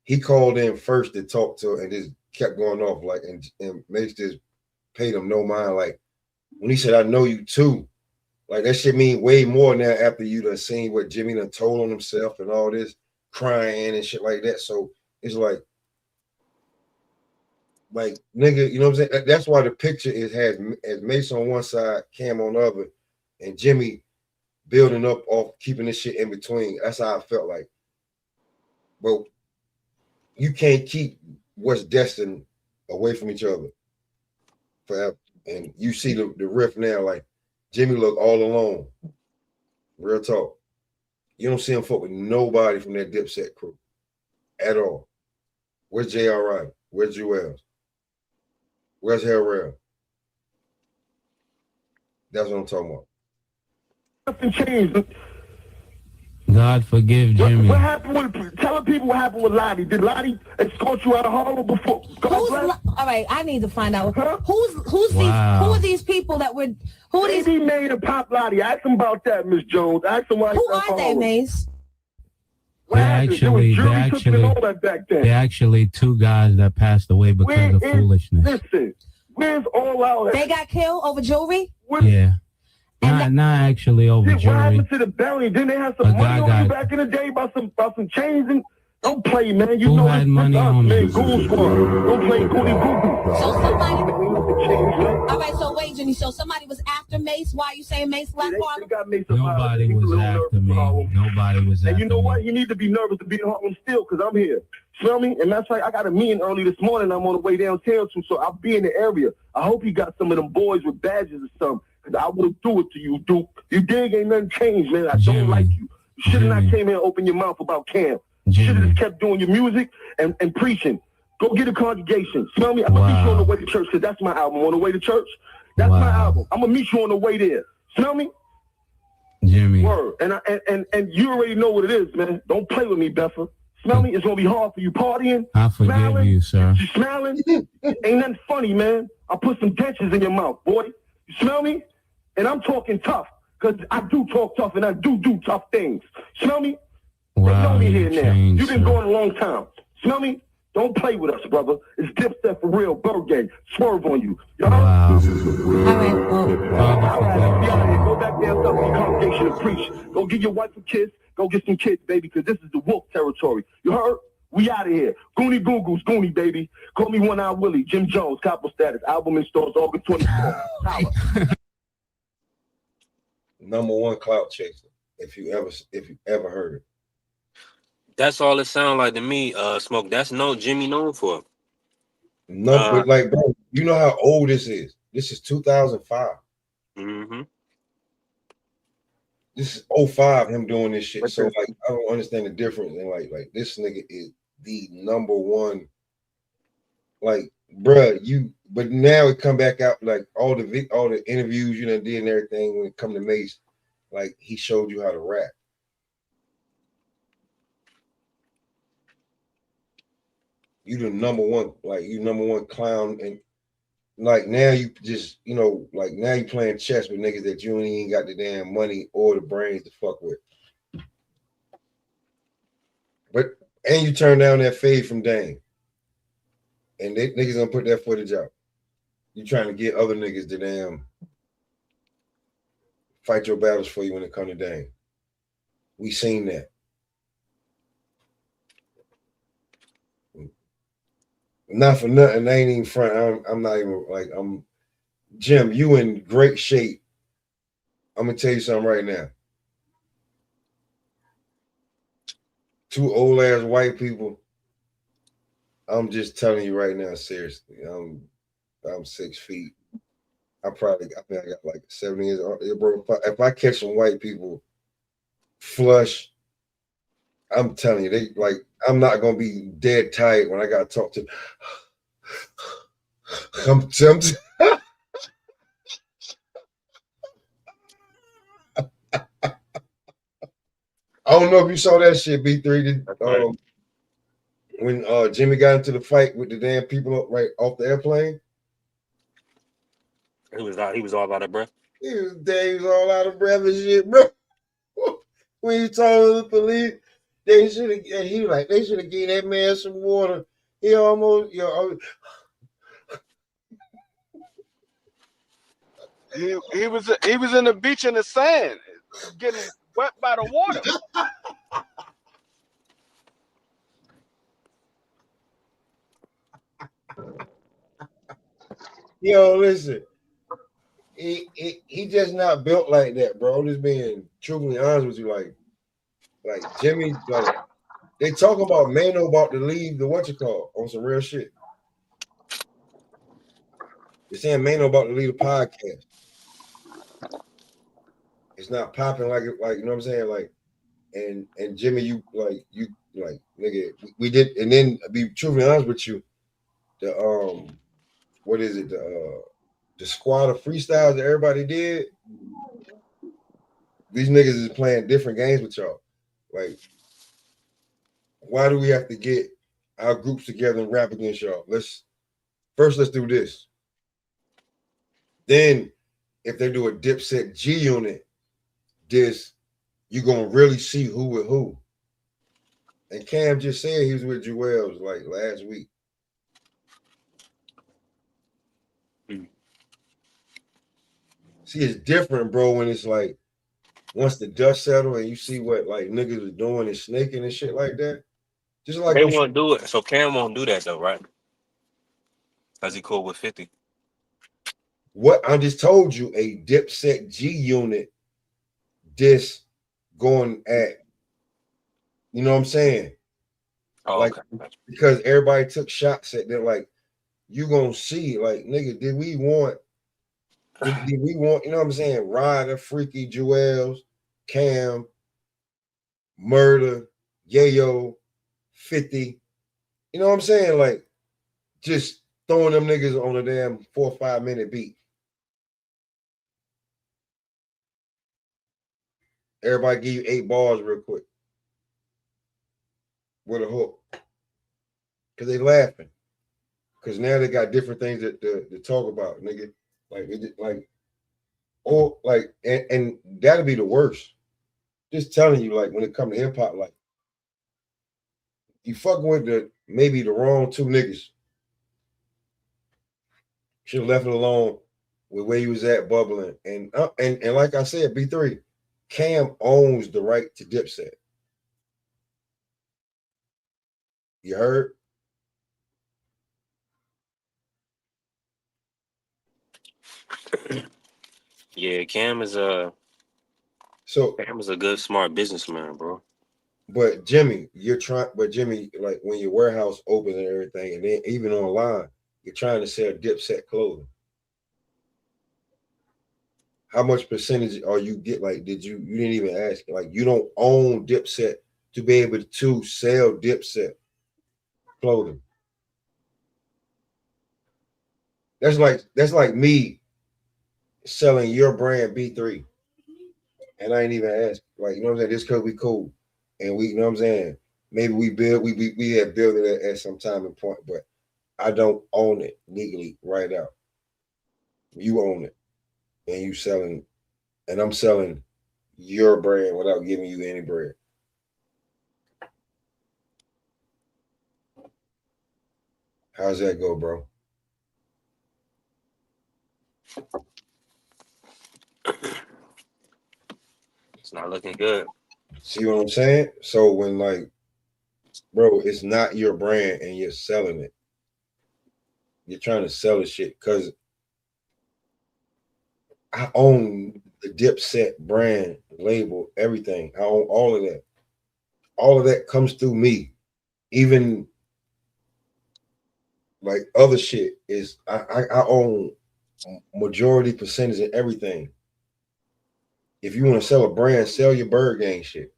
he called in first to talk to and just kept going off, like, and Mase just paid him no mind. Like, when he said, I know you too, like that shit mean way more now after you done seen what Jimmy done told on himself and all this crying and shit like that. So it's like nigga, you know what I'm saying? That's why the picture has Mase on one side, Cam on the other, and Jimmy building up off keeping this shit in between. That's how I felt like. But you can't keep what's destined away from each other forever. And you see the riff now, like Jimmy look all alone. Real talk. You don't see him fuck with nobody from that Dipset crew at all. Where's J.R.I.? Where's Jewels? Where's Harrell? That's what I'm talking about. Nothing changed. God forgive Jimmy. What happened with telling people what happened with Lottie? Did Lottie escort you out of Harlem before? All right, I need to find out who's Wow. who are these people that were who are these? He made a Pop Lottie. Ask him about that, Miss Jones. Ask him why. Who are they, Mase? They're actually two guys that passed away because of foolishness. Listen, where's all our? They got killed over jewelry? Yeah. Not actually over What jewelry. happened to the belly? Didn't they have some money on you back in the day about some chains and don't play, man. You Who know had it's money on me? man. Goon Squad. Don't play goody goo. So somebody. All right, so wait, Jimmy. So somebody was after Mase. Why are you saying Mase left Harlem? Nobody was after me. Nobody was after me. And you know what? You need to be nervous to be in Harlem still, because I'm here. Feel me? And that's right. I got a meeting early this morning. I'm on the way downtown too, so I'll be in the area. I hope you got some of them boys with badges or something, because I would do it to you, Duke. You dig? Ain't nothing changed, man. I don't like you. You should have not came here and opened your mouth about Cam. You should have just kept doing your music and preaching. Go get a congregation. Smell me? I'm going to meet you on the way to church, because that's my album. On the way to church, that's my album. I'm going to meet you on the way there. Smell me? Jimmy. Word. And you already know what it is, man. Don't play with me, Beffa. Smell me? It's going to be hard for you partying. I forgive you, sir. You smiling? Ain't nothing funny, man. I'll put some dentures in your mouth, boy. You smell me? And I'm talking tough, because I do talk tough and I do tough things. Smell me? They know me here now. You've been going a long time. Smell me? Don't play with us, brother. It's Dipset for real. Bird Gang. Swerve on you. Y'all? Wow. All right, go back there and the congregation and preach. Go get your wife a kiss. Go get some kids, baby, because this is the wolf territory. You heard? We out of here. Goonie Goo Goos, Goonie, baby. Call me One Eye Willie. Jim Jones, Copper Status. Album in stores August 24th. Number one clout chaser, if you ever heard it. That's all it sounds like to me, Smoke. That's no Jimmy known for. No, but like, bro, you know how old this is. This is 2005. Mm-hmm. This is 05, him doing this shit. So like, I don't understand the difference. And like this nigga is the number one. Like, bruh, but now it come back out like all the interviews you done did and everything when it come to Mase, like he showed you how to rap. You the number one, like you number one clown, and like now you just, you know, like now you playing chess with niggas that you ain't even got the damn money or the brains to fuck with. But and you turn down that fade from Dame. And they niggas gonna put that footage out. You trying to get other niggas to damn fight your battles for you when it come to Dame. We seen that. Not for nothing. I ain't even front. I'm not even like Jim, you in great shape. I'm gonna tell you something right now. Two old ass white people. I'm just telling you right now, seriously. I'm 6 feet. I think I got like 7 years old. Bro, if I catch some white people flush, I'm telling you, they like I'm not gonna be dead tired when I gotta talk to. I don't know if you saw that shit, B3. When Jimmy got into the fight with the damn people right off the airplane. He was all out of breath. He was all out of breath and shit, bro. When he told the police, they should have gave that man some water. He almost, He was in the beach in the sand, getting wet by the water. Yo, listen. He just not built like that, bro. I'm just being truthfully honest with you. Like Jimmy, like they talking about Mano about to leave the on some real shit. They're saying Mano about to leave the podcast. It's not popping like you know what I'm saying? Like, and Jimmy, you nigga, we did, and then be truthfully honest with you, the what is it? The squad of freestyles that everybody did. These niggas is playing different games with y'all. Like, why do we have to get our groups together and rap against y'all? Let's do this. Then, if they do a Dipset G Unit, you're gonna really see who with who. And Cam just said he was with Jewels like last week. See, it's different, bro, when it's like once the dust settle and you see what like niggas are doing and snaking and shit like that. Just like They won't do it. So Cam won't do that though, right? Cause he cool with 50. What I just told you, a Dipset G Unit diss going at, you know what I'm saying? Oh, like, okay. Because everybody took shots at them. Like, you gonna see, like, nigga, did we want, you know what I'm saying? Ryder, Freaky, Jewels, Cam, Murder, Yayo, 50. You know what I'm saying? Like, just throwing them niggas on a damn 4 or 5 minute beat. Everybody give you 8 bars real quick with a hook. Because they laughing. Because now they got different things to talk about, nigga. And that'll be the worst. Just telling you, like, when it comes to hip hop, like, you fucking with maybe the wrong 2 niggas. Should have left it alone with where you was at bubbling. And like I said, B3, Cam owns the right to Dipset. You heard? Yeah, Cam is a good, smart businessman, bro. But Jimmy, like when your warehouse opens and everything, and then even online, you're trying to sell Dipset clothing. How much percentage are you get? Like, you didn't even ask. Like, you don't own Dipset to be able to sell Dipset clothing. That's like me selling your brand B3, and I ain't even asked. Like, you know what I'm saying? This could be cool, and we, you know what I'm saying? Maybe we have built it at some time and point, but I don't own it legally right out. You own it, and you selling, and I'm selling your brand without giving you any bread. How's that go, bro? It's not looking good. See what I'm saying? So when, like, bro, it's not your brand and you're selling it. You're trying to sell the shit because I own the Dipset brand, label, everything. I own all of that. All of that comes through me. Even like other shit is I own majority percentage of everything. If you want to sell a brand, sell your Bird Gang shit.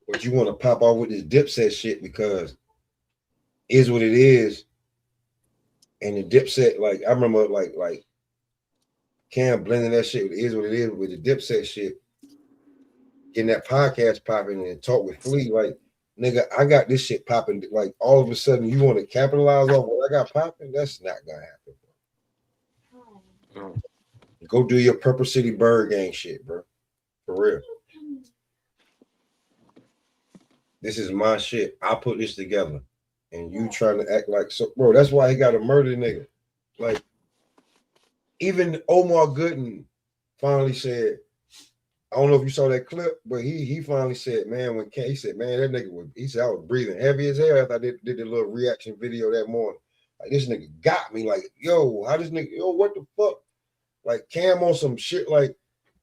But you want to pop off with this Dipset shit because is what it is. And the Dipset, like, I remember like Cam blending that shit with is what it is with the Dipset shit, getting that podcast popping and talk with Flea, like, nigga, I got this shit popping. Like, all of a sudden you want to capitalize on what I got popping? That's not gonna happen. Go do your Purple City Bird Gang shit, bro. For real. This is my shit. I put this together. And you trying to act like so, bro. That's why he got a murder nigga. Like, even Omar Gooden finally said, I don't know if you saw that clip, but he finally said, man, when he said, man, that nigga was, he said, I was breathing heavy as hell after I did the little reaction video that morning. Like, this nigga got me. Like, yo, how this nigga, yo, what the fuck? Like, Cam on some shit, like,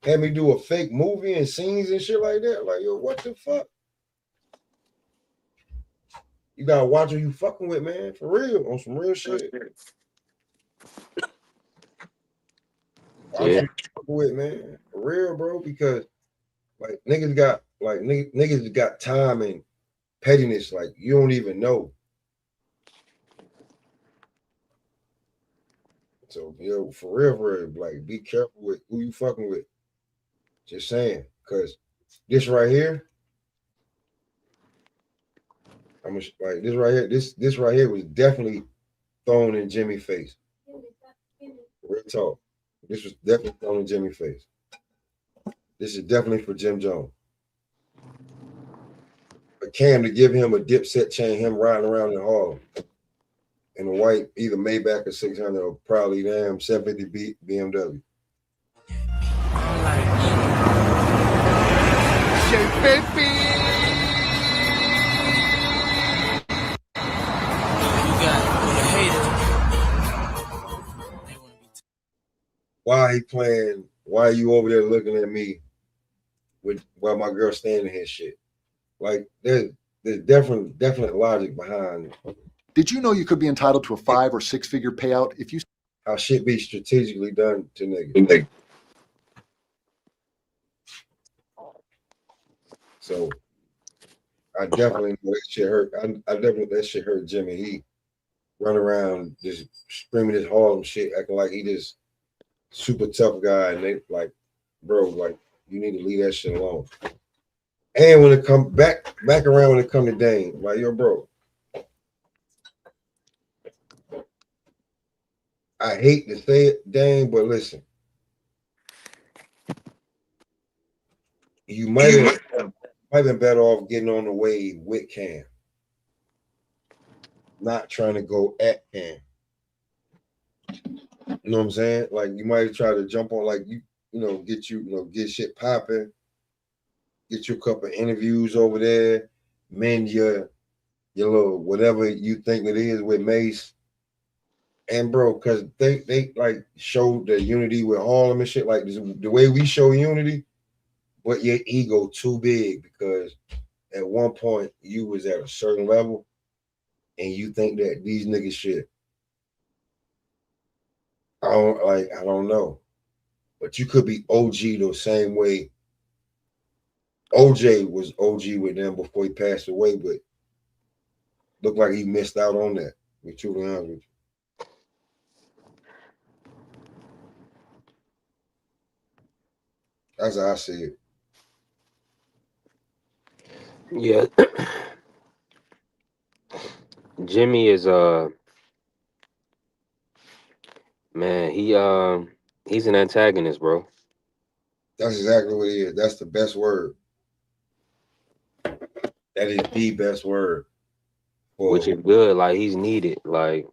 had me do a fake movie and scenes and shit like that. Like, yo, what the fuck? You gotta watch who you fucking with, man. For real, on some real shit. Watch who you fucking with, man. For real, bro. Because like niggas got time and pettiness. Like you don't even know. So yo, for real, like be careful with who you fucking with. Just saying, because this right here. I'm like this right here. This right here was definitely thrown in Jimmy's face. Real talk. This was definitely thrown in Jimmy's face. This is definitely for Jim Jones. But Cam to give him a Dipset chain, him riding around in Harlem in a white either Maybach or 600 or probably damn 750 BMW. Why he playing? Why are you over there looking at me while my girl standing here? Shit, like there's definite logic behind it. Did you know you could be entitled to a 5 or 6 figure payout if you? How shit be strategically done to niggas. So I definitely know that shit hurt. I definitely that shit hurt Jimmy. He run around just screaming his Harlem shit, acting like he just super tough guy, and they like, bro, like you need to leave that shit alone. And when it come back around when it come to Dame, like yo, bro, I hate to say it, Dame, but listen, you might have been better off getting on the wave with Cam, not trying to go at Cam. You know what I'm saying? Like you might try to jump on, like get shit popping, get you a couple of interviews over there, mend your little whatever you think it is with Mase. And bro, because they like showed the unity with Harlem and shit, like this, the way we show unity, but your ego too big because at one point you was at a certain level and you think that these niggas shit. I don't know. But you could be OG the same way OJ was OG with them before he passed away, but looked like he missed out on that. To be truly honest with you. That's how I see it. Yeah. Jimmy is man, he's an antagonist, bro. That's exactly what he is. That's the best word. That is the best word. Which is good. Like he's needed. Like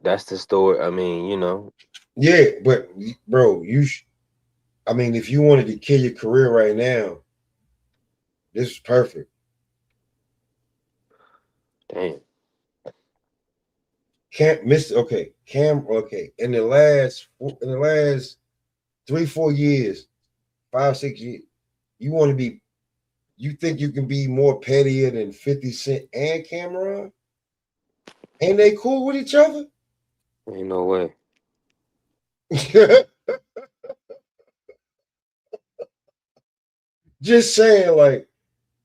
that's the story. I mean, you know. Yeah, but bro, I mean, if you wanted to kill your career right now, this is perfect. Damn. Cam. In the last 3-4 years, 5-6 years, you think you can be more pettier than 50 Cent and Cameron? Ain't they cool with each other? Ain't no way. Just saying, like,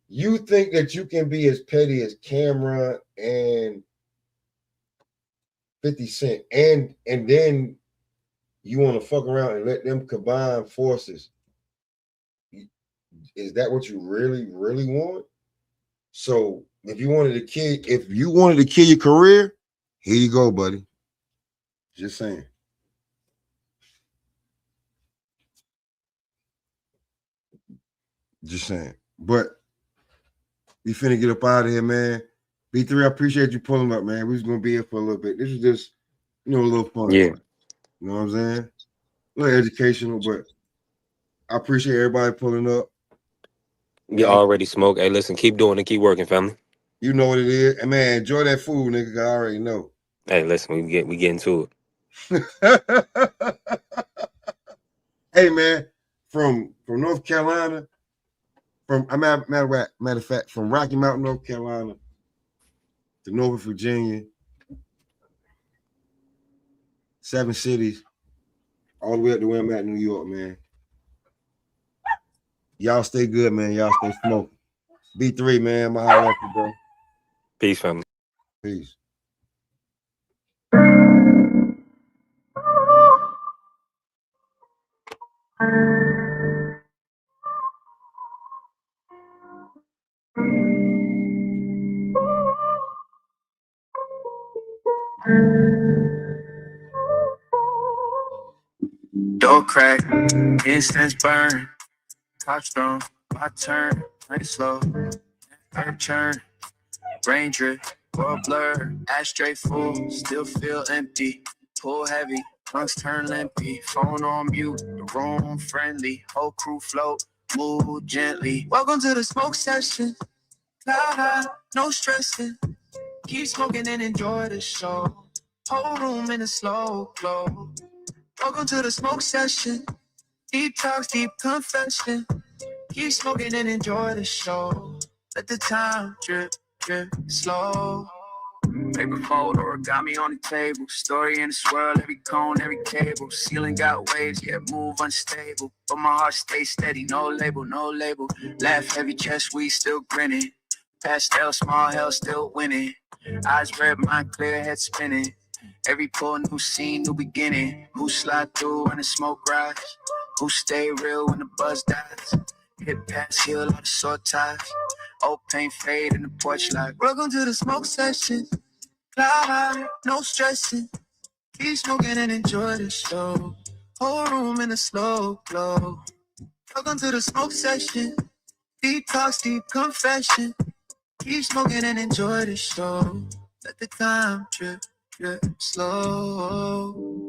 you think that you can be as petty as Cameron and 50 Cent, and then you want to fuck around and let them combine forces. Is that what you really, really want? So if you wanted to kill your career, here you go, buddy. Just saying. Just saying. But we finna get up out of here, man. B3, I appreciate you pulling up, man. We was gonna be here for a little bit. This is just, a little fun. Yeah. You know what I'm saying? A little educational, but I appreciate everybody pulling up. You already smoke. Hey, listen, keep doing it. Keep working, family. You know what it is. And man, enjoy that food, nigga. I already know. Hey, listen, we get into it. Hey man, from North Carolina, matter of fact, from Rocky Mountain, North Carolina to Norfolk, Virginia, 7 cities, all the way up to where I'm at, New York, man. Y'all stay good, man. Y'all stay smoking. B3, man. I'm gonna holler at you, bro. Peace, family. Peace. Door crack, incense burn, top strong, my turn, night slow, herb churn, rain drip, world blur, ashtray full, still feel empty, pull heavy, lungs turn limpy, phone on mute, the room friendly, whole crew float, move gently. Welcome to the smoke session, cloud high, no stressing, keep smoking and enjoy the show, whole room in a slow glow. Welcome to the smoke session. Deep talks, deep confession. Keep smoking and enjoy the show. Let the time drip, drip, slow. Paper fold, origami on the table. Story in the swirl, every cone, every cable. Ceiling got waves, yeah, move unstable. But my heart stays steady, no label, no label. Laugh heavy, chest, we still grinning. Pastel, small hell, still winning. Eyes red, mind clear, head spinning. Every pull, new scene, new beginning. Who slide through when the smoke rise? Who stay real when the buzz dies? Hit pass, heal all the sore ties. Old pain fade in the porch light. Welcome to the smoke session. Cloud high, no stressing. Keep smoking and enjoy the show. Whole room in a slow glow. Welcome to the smoke session. Deep talks, deep confession. Keep smoking and enjoy the show. Let the time drip, drip, slow.